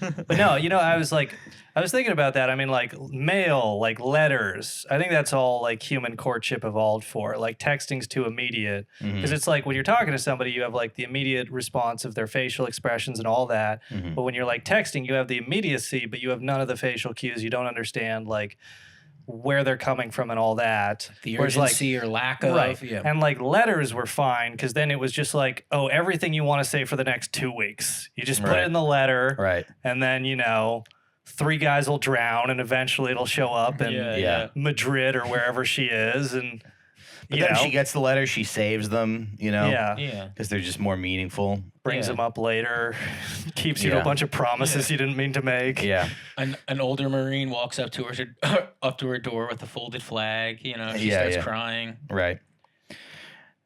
But no, I was thinking about that. I mean, like mail, like letters. I think that's all like human courtship evolved for. Like texting's too immediate because it's like when you're talking to somebody, you have like the immediate response of their facial expressions and all that. But when you're like texting, you have the immediacy, but you have none of the facial cues. You don't understand like where they're coming from and all that. The urgency or lack of. Right. Yeah. And like letters were fine because then it was just like, oh, everything you want to say for the next 2 weeks. You just put it in the letter. Right. And then, 3 guys will drown and eventually it'll show up in Madrid or wherever she is. And but then she gets the letter, she saves them, Yeah. because they're just more meaningful. Brings them up later, keeps you to a bunch of promises you didn't mean to make. Yeah. An older Marine walks up to her door with a folded flag. She starts crying. Right.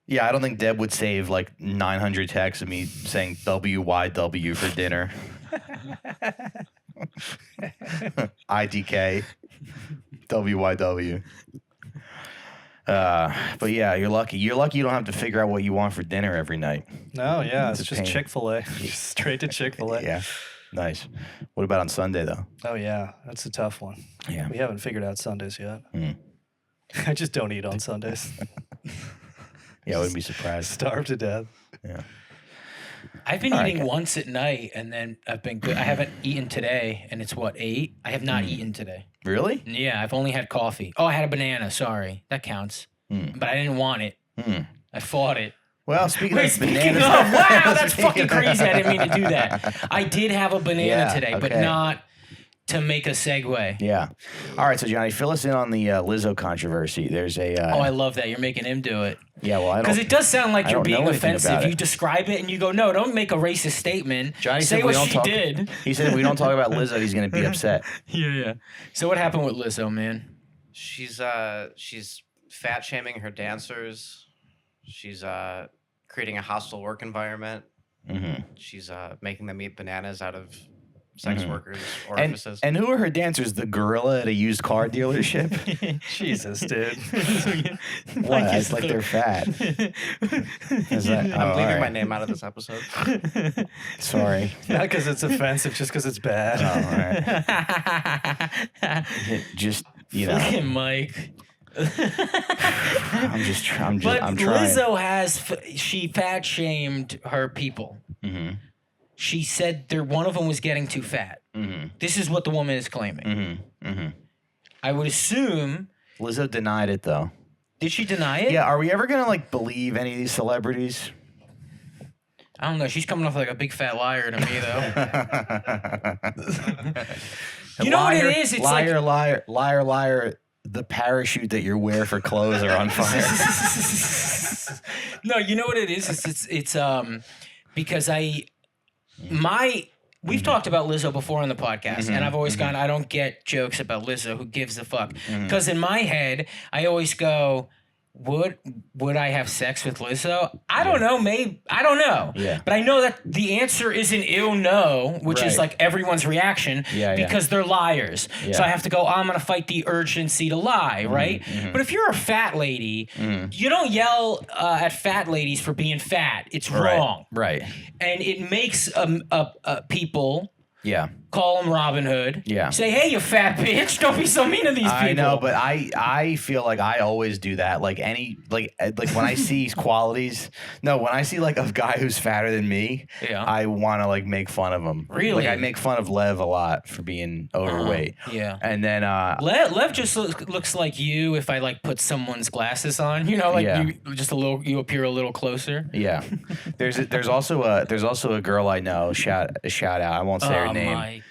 Yeah, I don't think Deb would save like 900 texts of me saying WYW for dinner. IDK. WYW. But yeah, you're lucky. You're lucky you don't have to figure out what you want for dinner every night. No, yeah, it's just pain. Chick-fil-A. Just straight to Chick-fil-A. Yeah. Nice. What about on Sunday though? Oh yeah, that's a tough one. Yeah. We haven't figured out Sundays yet. I just don't eat on Sundays. Yeah, I wouldn't be surprised. Starve to death. Yeah. I've been eating once at night, and then I've been good. I haven't eaten today, and it's 8? I have not eaten today. Really? Yeah, I've only had coffee. Oh, I had a banana. Sorry, that counts. But I didn't want it. I fought it. Well, speaking of Speaking bananas, of, wow, that's fucking crazy. I didn't mean to do that. I did have a banana today, but not to make a segue. Yeah. All right, so Johnny, fill us in on the Lizzo controversy. There's a. Oh, I love that. You're making him do it. Yeah, well, I don't. Because it does sound like I you're don't know being anything offensive. about it. You describe it and you go, no, don't make a racist statement. Johnny Say said what we don't she talk. did. He said if we don't talk about Lizzo, he's going to be upset. Yeah. So what happened with Lizzo, man? She's fat shaming her dancers. She's creating a hostile work environment. She's making them eat bananas out of sex workers' orifices. And who are her dancers? The gorilla at a used car dealership? Jesus, dude. What? It's like they're fat. Is that, I'm leaving my name out of this episode. Sorry. Not because it's offensive, just because it's bad. Oh, all right. Just, Fucking Mike. I'm trying. Lizzo she fat shamed her people. She said one of them was getting too fat. This is what the woman is claiming. I would assume. Lizzo denied it though. Did she deny it? Yeah. Are we ever gonna believe any of these celebrities? I don't know. She's coming off like a big fat liar to me though. You know what it is? It's liar. The parachute that you wear for clothes are on fire. No, you know what it is? It's because we've talked about Lizzo before on the podcast, and I've always gone, I don't get jokes about Lizzo. Who gives a fuck? Because in my head, I always go, would I have sex with Lizzo? I don't know. Maybe I don't know. Yeah. But I know that the answer is an ill no, which is like everyone's reaction because they're liars. Yeah. So I have to go, I'm going to fight the urgency to lie, right? But if you're a fat lady, you don't yell at fat ladies for being fat. It's wrong. Right. And it makes people Yeah. call them Robin Hood. Yeah. Say, hey, you fat bitch. Don't be so mean to these people. I know, but I feel like I always do that. Like when I see qualities, when I see like a guy who's fatter than me, I want to make fun of him. Really? Like I make fun of Lev a lot for being overweight. Yeah. And then Lev just looks like you if I put someone's glasses on. You appear a little closer. Yeah. There's also a girl I know. Shout out. I won't say her name. Mike.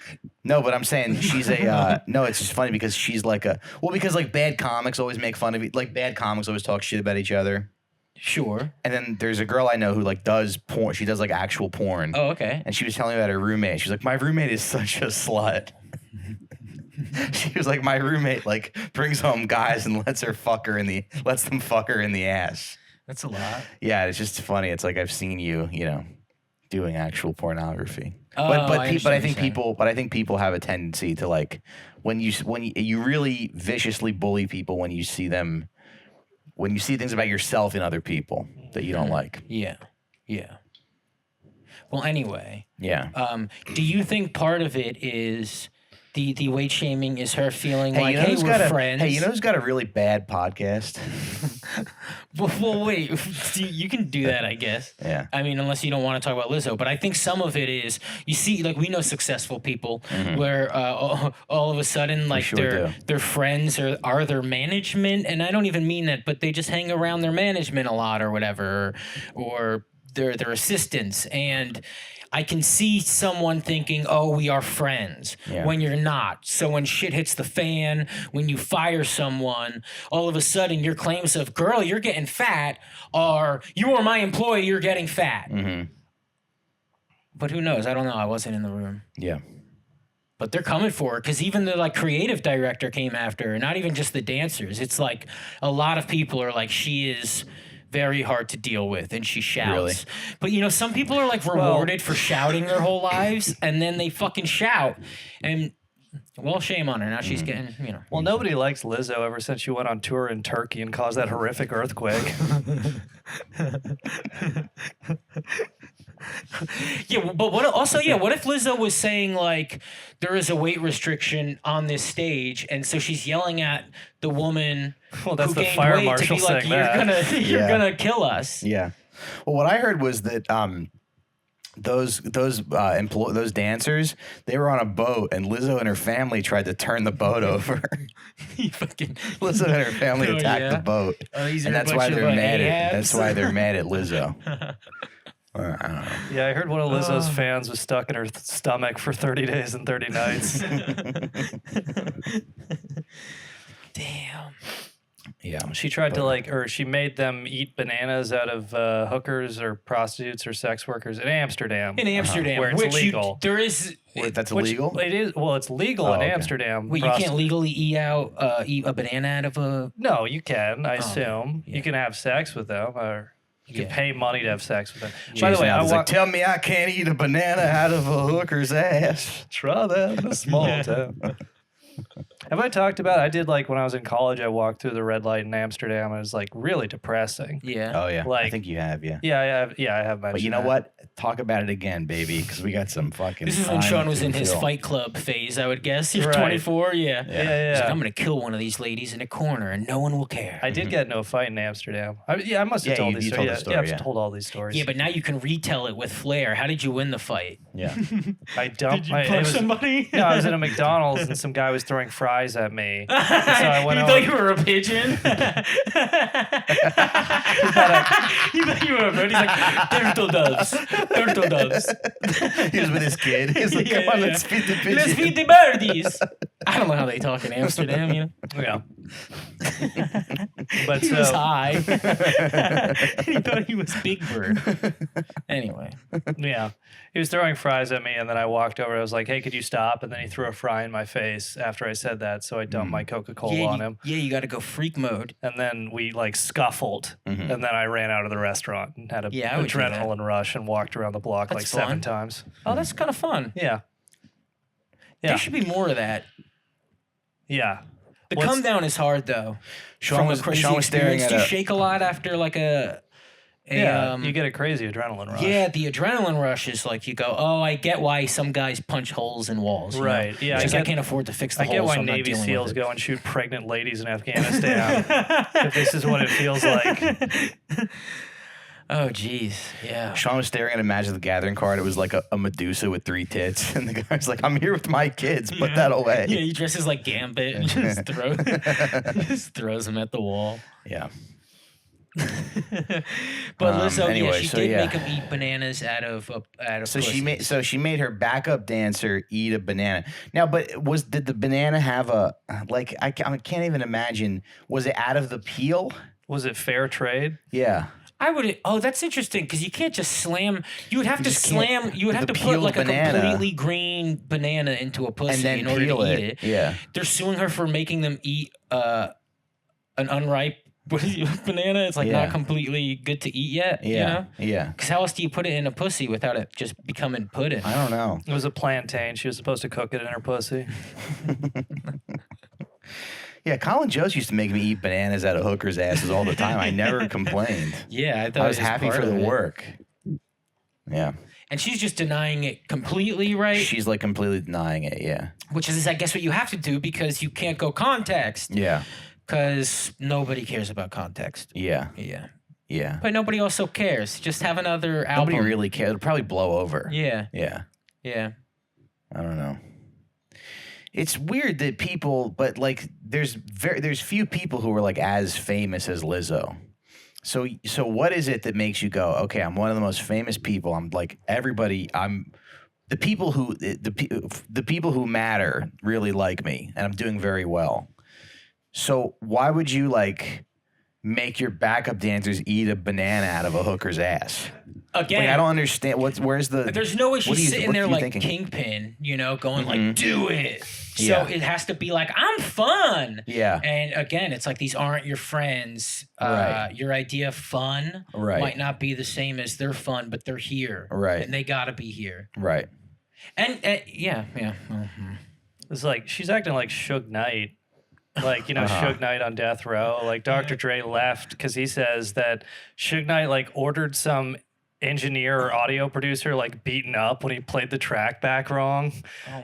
No, but I'm saying she's a no. It's just funny because she's because bad comics always make fun of bad comics always talk shit about each other. Sure. And then there's a girl I know who does porn. She does actual porn. Oh, okay. And she was telling me about her roommate. She's like, my roommate is such a slut. She was like, my roommate brings home guys and lets them fuck her in the ass. That's a lot. Yeah, it's just funny. It's like I've seen you, doing actual pornography. Oh, I think people have a tendency to like when you really viciously bully people when you see things about yourself in other people that you don't like. Yeah. Well, anyway. Yeah. Do you think part of it is the weight shaming is her feeling like, hey, we're friends? Hey, you know who's got a really bad podcast? Well, wait. You can do that, I guess. Yeah. I mean, unless you don't want to talk about Lizzo. But I think some of it is, you see, like we know successful people where all of a sudden, like their friends are their management. And I don't even mean that, but they just hang around their management a lot or whatever, or their assistants. And I can see someone thinking, oh, we are friends, when you're not. So when shit hits the fan, when you fire someone, all of a sudden your claims of, girl, you're getting fat, are, you are my employee, you're getting fat. Mm-hmm. But who knows? I don't know. I wasn't in the room. Yeah. But they're coming for her, because even the like creative director came after her, not even just the dancers. It's like a lot of people are like, she is very hard to deal with, and she shouts. Really? But you know, some people are like rewarded for shouting their whole lives, and then they fucking shout. And well, shame on her. Now she's getting, you know. Well, nobody likes Lizzo ever since she went on tour in Turkey and caused that horrific earthquake. Yeah, but what if Lizzo was saying like there is a weight restriction on this stage, and so she's yelling at the woman Well, that's who the gained fire weight marshal to be like, saying you're gonna kill us. Yeah. Well, what I heard was that those dancers, they were on a boat, and Lizzo and her family tried to turn the boat over. Lizzo and her family attacked the boat, and that's why they're mad at. That's why they're mad at Lizzo. I don't know. Yeah, I heard one of Lizzo's fans was stuck in her stomach for 30 days and 30 nights. Damn. Yeah. She tried to she made them eat bananas out of hookers or prostitutes or sex workers in Amsterdam. Where it's legal. That's illegal? It is. Well, it's legal in Amsterdam. Wait, you can't legally eat a banana out of a... No, you can, I assume. Yeah. You can have sex with them, or you can pay money to have sex with them. By the way, tell me I can't eat a banana out of a hooker's ass. Try that in a small town. Have I talked about it? I did, like, when I was in college, I walked through the red light in Amsterdam. It was, like, really depressing. Yeah. Oh, yeah. Like, I think you have, yeah. Yeah, I have mentioned. But you know what? Talk about it again, baby, because we got some fucking... This is when Sean was in his Fight Club phase, I would guess. You're 24, yeah. Yeah. Like, I'm going to kill one of these ladies in a corner, and no one will care. I did get into a fight in Amsterdam. I must have told these stories. I've told all these stories. Yeah, but now you can retell it with flair. How did you win the fight? Yeah. I dumped... Did you punch somebody? No, I was at a McDonald's, and some guy was throwing fries at me. So I went you thought you were a pigeon? You thought you were a bird? He's like, turtle doves. He was with his kid. He's like, come on, let's feed the pigeon. Let's feed the birdies. I don't know how they talk in Amsterdam, you know? Yeah. But he was high. He thought he was Big Bird. Anyway. Yeah. He was throwing fries at me, and then I walked over. I was like, hey, could you stop? And then he threw a fry in my face after I said that, so I dumped my Coca-Cola on him. Yeah, you got to go freak mode. And then we, like, scuffled, and then I ran out of the restaurant and had an adrenaline rush and walked around the block like 7 times. Oh, that's kind of fun. Yeah. There should be more of that. Yeah. The come down is hard, though. Sean was staring at Do you shake a lot after, like, you get a crazy adrenaline rush. Yeah, the adrenaline rush is like you go, oh, I get why some guys punch holes in walls. Right. Yeah. Because I can't afford to fix the holes. I get why so Navy SEALs go and shoot pregnant ladies in Afghanistan. If this is what it feels like. Oh, jeez. Yeah. Sean was staring at a Magic the Gathering card. It was like a Medusa with 3 tits. And the guy was like, I'm here with my kids. Put that away. Yeah, he dresses like Gambit and just throws him at the wall. Yeah. But Lizzo, anyway, she did make him eat bananas out of so she made her backup dancer eat a banana. Now, but did the banana have a I can't even imagine. Was it out of the peel? Was it fair trade? Yeah. I would. Oh, that's interesting because you can't just slam. You would have to slam. You would have to put like banana, a completely green banana into a pussy in order to eat it. Yeah. They're suing her for making them eat an unripe banana is like not completely good to eat yet. Yeah. You know? Yeah. Because how else do you put it in a pussy without it just becoming pudding? I don't know. It was a plantain. She was supposed to cook it in her pussy. Yeah, Colin Jost used to make me eat bananas out of hookers' asses all the time. I never complained. Yeah, I thought I was happy for the work. Yeah. And she's just denying it completely, right? She's like completely denying it, yeah. Which is, I guess, what you have to do because you can't go context. Yeah. Because nobody cares about context. Yeah. Yeah. Yeah. But nobody also cares. Just have another album. Nobody really cares. It'll probably blow over. Yeah. Yeah. Yeah. I don't know. It's weird that people, but like, there's few people who are like as famous as Lizzo. So what is it that makes you go, okay, I'm one of the most famous people. I'm like everybody. I'm the people who matter really like me, and I'm doing very well. So why would you like make your backup dancers eat a banana out of a hooker's ass? Again, like, I don't understand. Where's the? There's no way she's sitting there like thinking? Kingpin, you know, going like, do it. So Yeah. it has to be like, I'm fun. Yeah. And again, it's like these aren't your friends. Right. Your idea of fun might not be the same as their fun, but they're here. Right. And they got to be here. Right. And yeah. Mm-hmm. It's like she's acting like Suge Knight. Like, you know, Suge Knight on death row. Like Dr. Dre left because he says that Suge Knight like ordered some engineer or audio producer like beaten up when he played the track back wrong.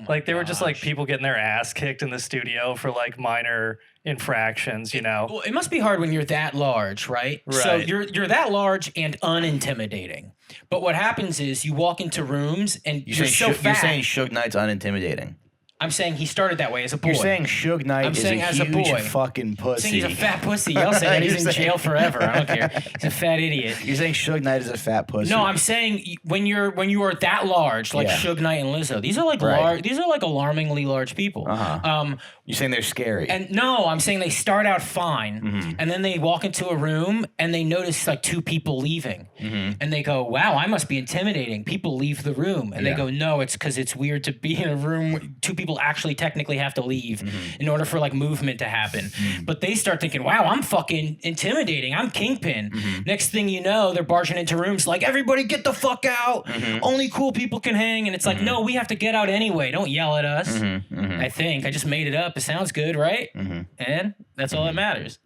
Like they were just like people getting their ass kicked in the studio for like minor infractions, you know. Well, it must be hard when you're that large, right? So you're that large and unintimidating. But what happens is you walk into rooms and you're so fat. You're saying Suge Knight's unintimidating. I'm saying he started that way as a boy. You're saying Suge Knight is a huge fucking pussy. He's a fat pussy. Y'all say that he's in jail forever. I don't care. He's a fat idiot. You're saying Suge Knight is a fat pussy. No, I'm saying when you are that large, like Suge Knight and Lizzo, these are like large. These are like alarmingly large people. You're saying they're scary. And no, I'm saying they start out fine, and then they walk into a room and they notice like two people leaving, and they go, "Wow, I must be intimidating." People leave the room, and they go, "No, it's because it's weird to be in a room where two people actually technically have to leave in order for like movement to happen." But they start thinking, "Wow, I'm fucking intimidating. I'm Kingpin." Next thing you know, they're barging into rooms like, "Everybody get the fuck out. Only cool people can hang." And it's like, "No, we have to get out anyway. Don't yell at us." I think I just made it up. It sounds good, right? And that's all that matters.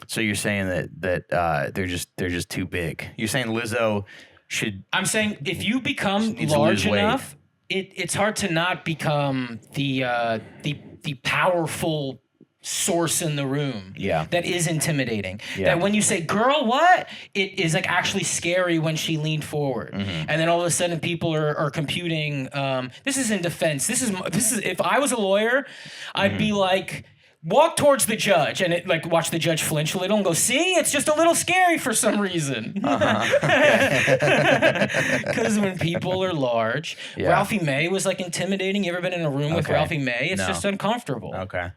So you're saying that they're just too big. You're saying Lizzo should. I'm saying if you become large enough, it's hard to not become the powerful source in the room that is intimidating. That when you say, "Girl, what?" it is like actually scary when she leaned forward. And then all of a sudden people are computing, this is in defense. This is if I was a lawyer, I'd be like, walk towards the judge and watch the judge flinch a little and go, "See, it's just a little scary for some reason." Because when people are large, Ralphie May was like intimidating. You ever been in a room with Ralphie May? It's just uncomfortable. Okay.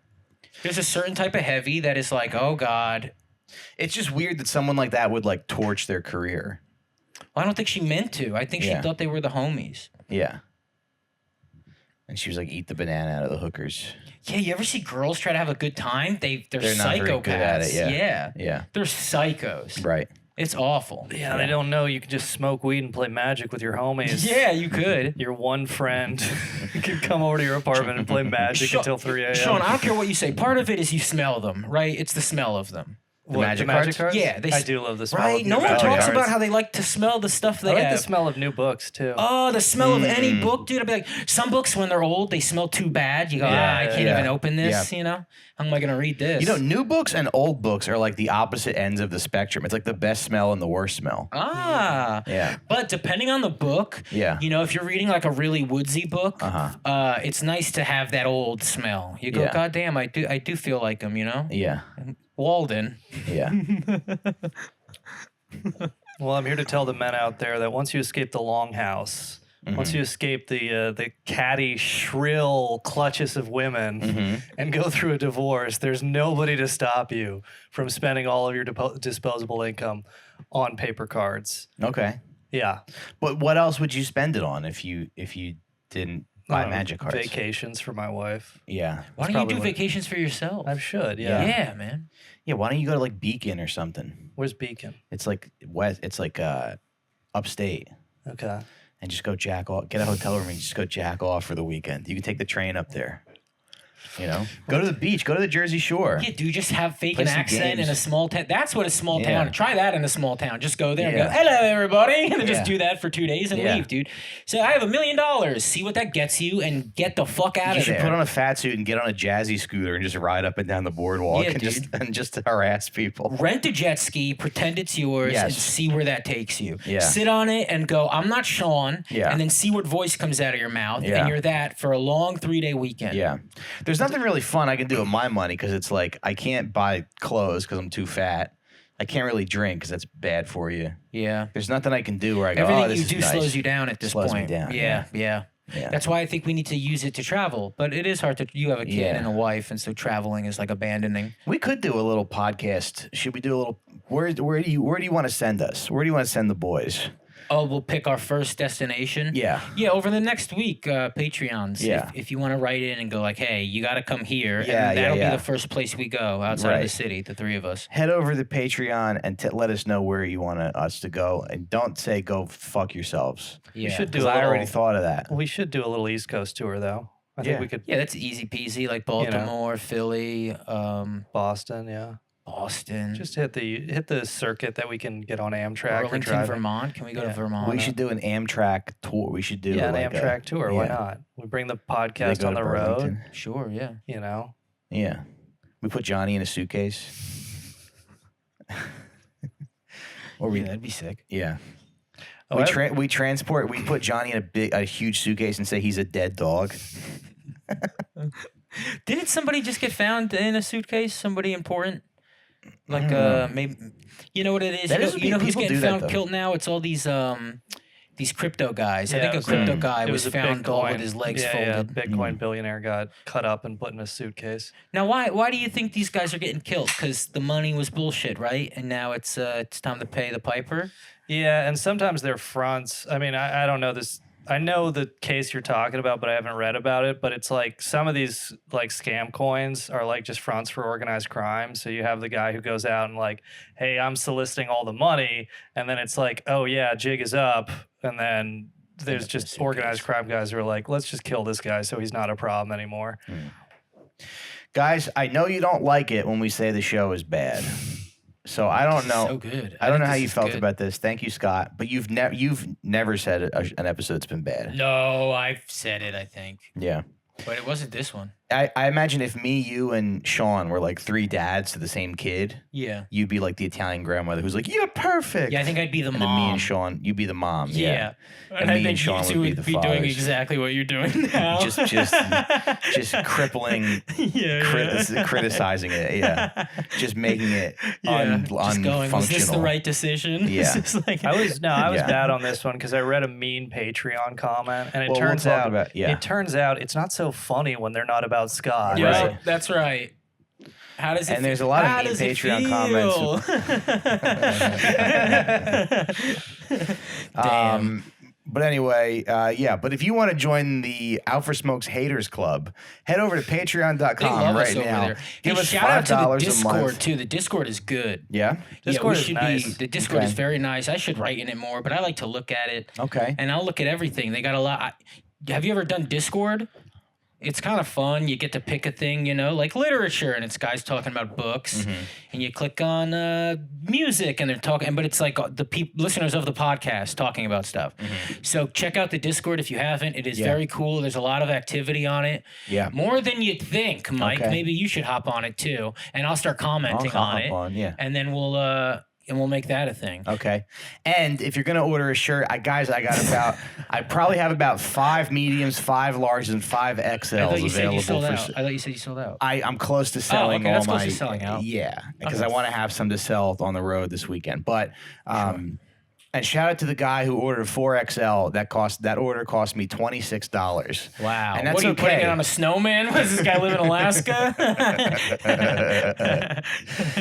There's a certain type of heavy that is like, oh God. It's just weird that someone like that would like torch their career. Well, I don't think she meant to. I think she thought they were the homies. Yeah. And she was like, "Eat the banana out of the hookers." Yeah, you ever see girls try to have a good time? They're psychopaths. Not very good at it, Yeah. They're psychos. Right. It's awful. Yeah, they don't know you can just smoke weed and play Magic with your homies. Yeah, you could. Your one friend could come over to your apartment and play Magic until 3 a.m. Sean, I don't care what you say. Part of it is you smell them, right? It's the smell of them. The magic cards? Yeah. I do love the smell right? of No new one magic talks cards. about how they like to smell the stuff they I like have. the smell of new books, too. Oh, the smell of any book, dude. I'd be like, some books, when they're old, they smell too bad. You go, I can't even open this, you know? How am I going to read this? You know, new books and old books are like the opposite ends of the spectrum. It's like the best smell and the worst smell. Yeah. But depending on the book, you know, if you're reading like a really woodsy book, it's nice to have that old smell. You go, God damn, I do feel like them, you know? Yeah. Walden. Yeah. Well, I'm here to tell the men out there that once you escape the longhouse, once you escape the catty, shrill clutches of women and go through a divorce, there's nobody to stop you from spending all of your disposable income on paper cards. Okay. Yeah. But what else would you spend it on if you didn't buy magic cards. Vacations for my wife. Yeah. Why don't you do vacations for yourself? I should, yeah. Yeah, man. Yeah, why don't you go to like Beacon or something? Where's Beacon? It's like west. It's like upstate. Okay. And just go jack off. Get a hotel room and just go jack off for the weekend. You can take the train up there. You know, go to the beach. Go to the Jersey Shore. Yeah, dude, just have fake Play an some accent games. in a small town. That's what a small Yeah. town. Try that in a small town. Just go there and Yeah. go, hello, everybody. And then just Yeah. do that for 2 days and Yeah. leave, dude. So I have $1 million. See what that gets you and get the fuck out You of should there. put on a fat suit and get on a jazzy scooter and just ride up and down the boardwalk Yeah, and dude. just harass people. Rent a jet ski, pretend it's yours, Yes. and see where that takes you. Yeah. Sit on it and go, I'm not Sean. Yeah. And then see what voice comes out of your mouth. Yeah. And you're that for a long 3-day weekend. Yeah. There's nothing really fun I can do with my money because it's like I can't buy clothes because I'm too fat. I can't really drink because that's bad for you. Yeah. There's nothing I can do where I go, Everything oh, this you is do nice. slows you down at this Slows me point. down, Yeah. Yeah. That's why I think we need to use it to travel. But it is hard to. You have a kid Yeah. and a wife, and so traveling is like abandoning. We could do a little podcast. Should we do a little? Where do you want to send us? Where do you want to send the boys? Oh, we'll pick our first destination. Yeah. Yeah, over the next week, Patreons. Yeah. If you want to write in and go like, hey, you got to come here. Yeah, and that'll yeah. be the first place we go outside of Right. the city, the three of us. Head over to Patreon and let us know where you want us to go, and don't say go fuck yourselves. Yeah. should do Because a I already little- thought of that. We should do a little East Coast tour, though. I Yeah. think we could. Yeah, that's easy peasy. Like Baltimore, Philly, Boston, yeah. Boston, Just hit the circuit that we can get on Amtrak or Burlington, driving. Vermont. Can we go to Yeah. Vermont? We should do an Amtrak tour. We should do Yeah, an like Amtrak tour. Why yeah. not? We bring the Do they podcast go on to the road. Burlington? Sure, yeah. You know, Yeah. We put Johnny in a suitcase. Or we, Yeah, that'd be sick. yeah. Oh, We transport. We put Johnny in a huge suitcase and say he's a dead dog. Didn't somebody just get found in a suitcase? Somebody important? Like maybe you know what it is? That You know, is- you know who's people getting do that, found though. killed now? It's all these crypto guys. I Yeah, think it a was crypto guy it was a found all Bitcoin- with his legs yeah, folded. Bitcoin billionaire got cut up and put in a suitcase. Now why do you think these guys are getting killed? Because the money was bullshit, right? And now it's time to pay the piper. Yeah, and sometimes they're fronts. I mean, I don't know this. I know the case you're talking about, but I haven't read about it. But it's like some of these like scam coins are like just fronts for organized crime. So you have the guy who goes out and like, hey, I'm soliciting all the money, and then it's like, oh yeah, jig is up, and then there's up in a just organized suitcase. crime guys who are like, let's just kill this guy so he's not a problem anymore. Guys, I know you don't like it when we say the show is bad. So I don't know. So good. I don't know think how this you is felt good. about this. Thank you, Scott. But you've never said an episode's been bad. No, I've said it. I think, Yeah. but it wasn't this one. I imagine if me, you, and Sean were like three dads to the same kid, Yeah. you'd be like the Italian grandmother who's like, "You're perfect." Yeah, I think I'd be the and mom. then me and Sean, you'd be the mom. Yeah. And I me think and Sean you two would would be be the doing fathers. exactly what you're doing now. just crippling, criticizing it. Yeah, just making it Just going, was this the unfunctional. right decision? Yeah. Is this like, I was Yeah. bad on this one because I read a mean Patreon comment, and it Well, we'll turns talk out about- yeah. it turns out it's not so funny when they're not about Scott. Yeah, Right. that's right. How does it And there's a lot of how mean does it Patreon feel? Damn. But anyway, yeah. But if you want to join the Out for Smokes Haters Club, head over to They patreon.com love right us over now. there. Give Hey, us shout out to the $5 a Discord month. too. The Discord is good. Yeah. Discord yeah, is we should nice. be. The Discord Okay. is very nice. I should write in it more, but I like to look at it. Okay. And I'll look at everything. They got a lot. Have you ever done Discord? It's kind of fun. You get to pick a thing, you know, like literature, and it's guys talking about books. Mm-hmm. And you click on music, and they're talking, but it's like the listeners of the podcast talking about stuff. So check out the Discord if you haven't. It is Mm-hmm. Yeah. very cool. There's a lot of activity on it. Yeah. More than you'd think, Mike. Okay. Maybe you should hop on it too, and I'll start commenting I'll on hop it. on, yeah. And then we'll make that a thing. Okay. And if you're gonna order a shirt, I probably have about 5 mediums, 5 larges, and 5 I XLs thought you said available you sold for. out. I thought you said you sold out. I'm close to selling okay, all that's close my. to selling out. Yeah, because Okay. I want to have some to sell on the road this weekend. But And shout out to the guy who ordered a 4XL. That order cost me $26. Wow. And that's what are you okay. putting it on a snowman? What, does this guy live in Alaska?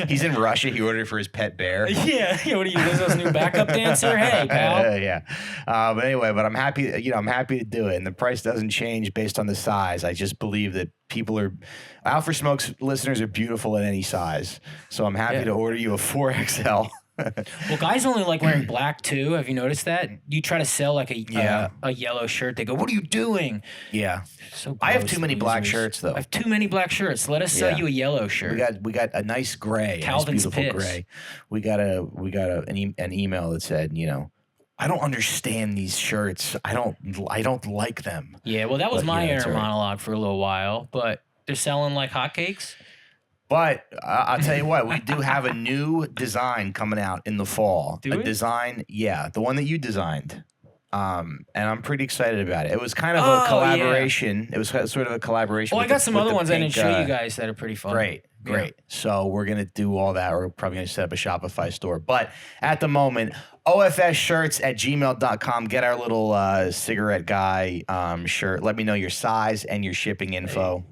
He's in Russia. He ordered it for his pet bear. Yeah. What are you, Lizzo's new backup dancer? Hey, pal. Yeah. But anyway, I'm happy. I'm happy to do it, and the price doesn't change based on the size. I just believe that people are Out for Smokes listeners are beautiful in any size. So I'm happy to order you a 4XL. Well, guys only like wearing black too. Have you noticed that? You try to sell like a yellow shirt, they go, "What are you doing?" Yeah. So I have gross, too many black shirts though. I have too many black shirts. Let us sell you a yellow shirt. We got a nice gray, Calvin's a nice beautiful piss. gray. We got an email that said, I don't understand these shirts. I don't like them. Yeah, well, that was my that's inner all right. monologue for a little while, but they're selling like hotcakes. But I'll tell you what, we do have a new design coming out in the fall. Design, the one that you designed. And I'm pretty excited about it. It was kind of a collaboration. Yeah. It was sort of a collaboration. Well, I got some other ones I didn't show you guys that are pretty fun. Great. Yeah. So we're going to do all that. We're probably going to set up a Shopify store. But at the moment, ofsshirts@gmail.com. Get our little cigarette guy shirt. Let me know your size and your shipping info.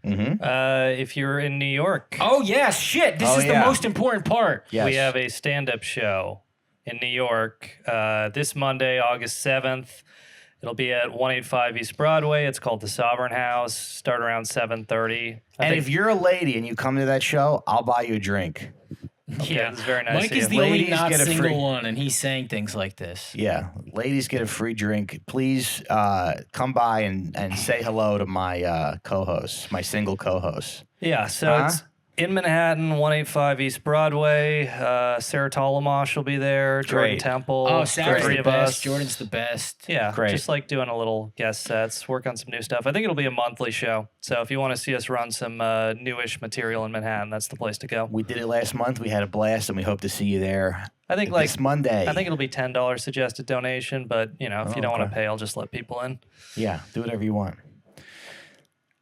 If you're in New York. Oh, yeah. Shit. This is the most important part. Yes. We have a stand-up show in New York this Monday, August 7th. It'll be at 185 East Broadway. It's called the Sovereign House. Start around 7:30. And if you're a lady and you come to that show, I'll buy you a drink. Yeah, it's very nice. Mike of is you. the only Ladies not get a single free- one, and he's saying things like this. Yeah, ladies get a free drink. Please come by and say hello to my co-host, my single co-host. Yeah, so it's in Manhattan, 185 East Broadway. Sarah Tolomosh will be there. Jordan Great. Temple. Oh, Sarah's three the of best. us. Jordan's the best. Yeah, Great. just like doing a little guest sets, work on some new stuff. I think it'll be a monthly show. So if you want to see us run some newish material in Manhattan, that's the place to go. We did it last month. We had a blast, and we hope to see you there. I think this Monday. I think it'll be $10 suggested donation, but if you don't want to pay, I'll just let people in. Yeah, do whatever you want.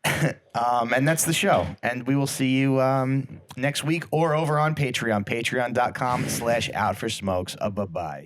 And that's the show. And we will see you next week or over on Patreon, patreon.com/outforsmokes. Bye-bye.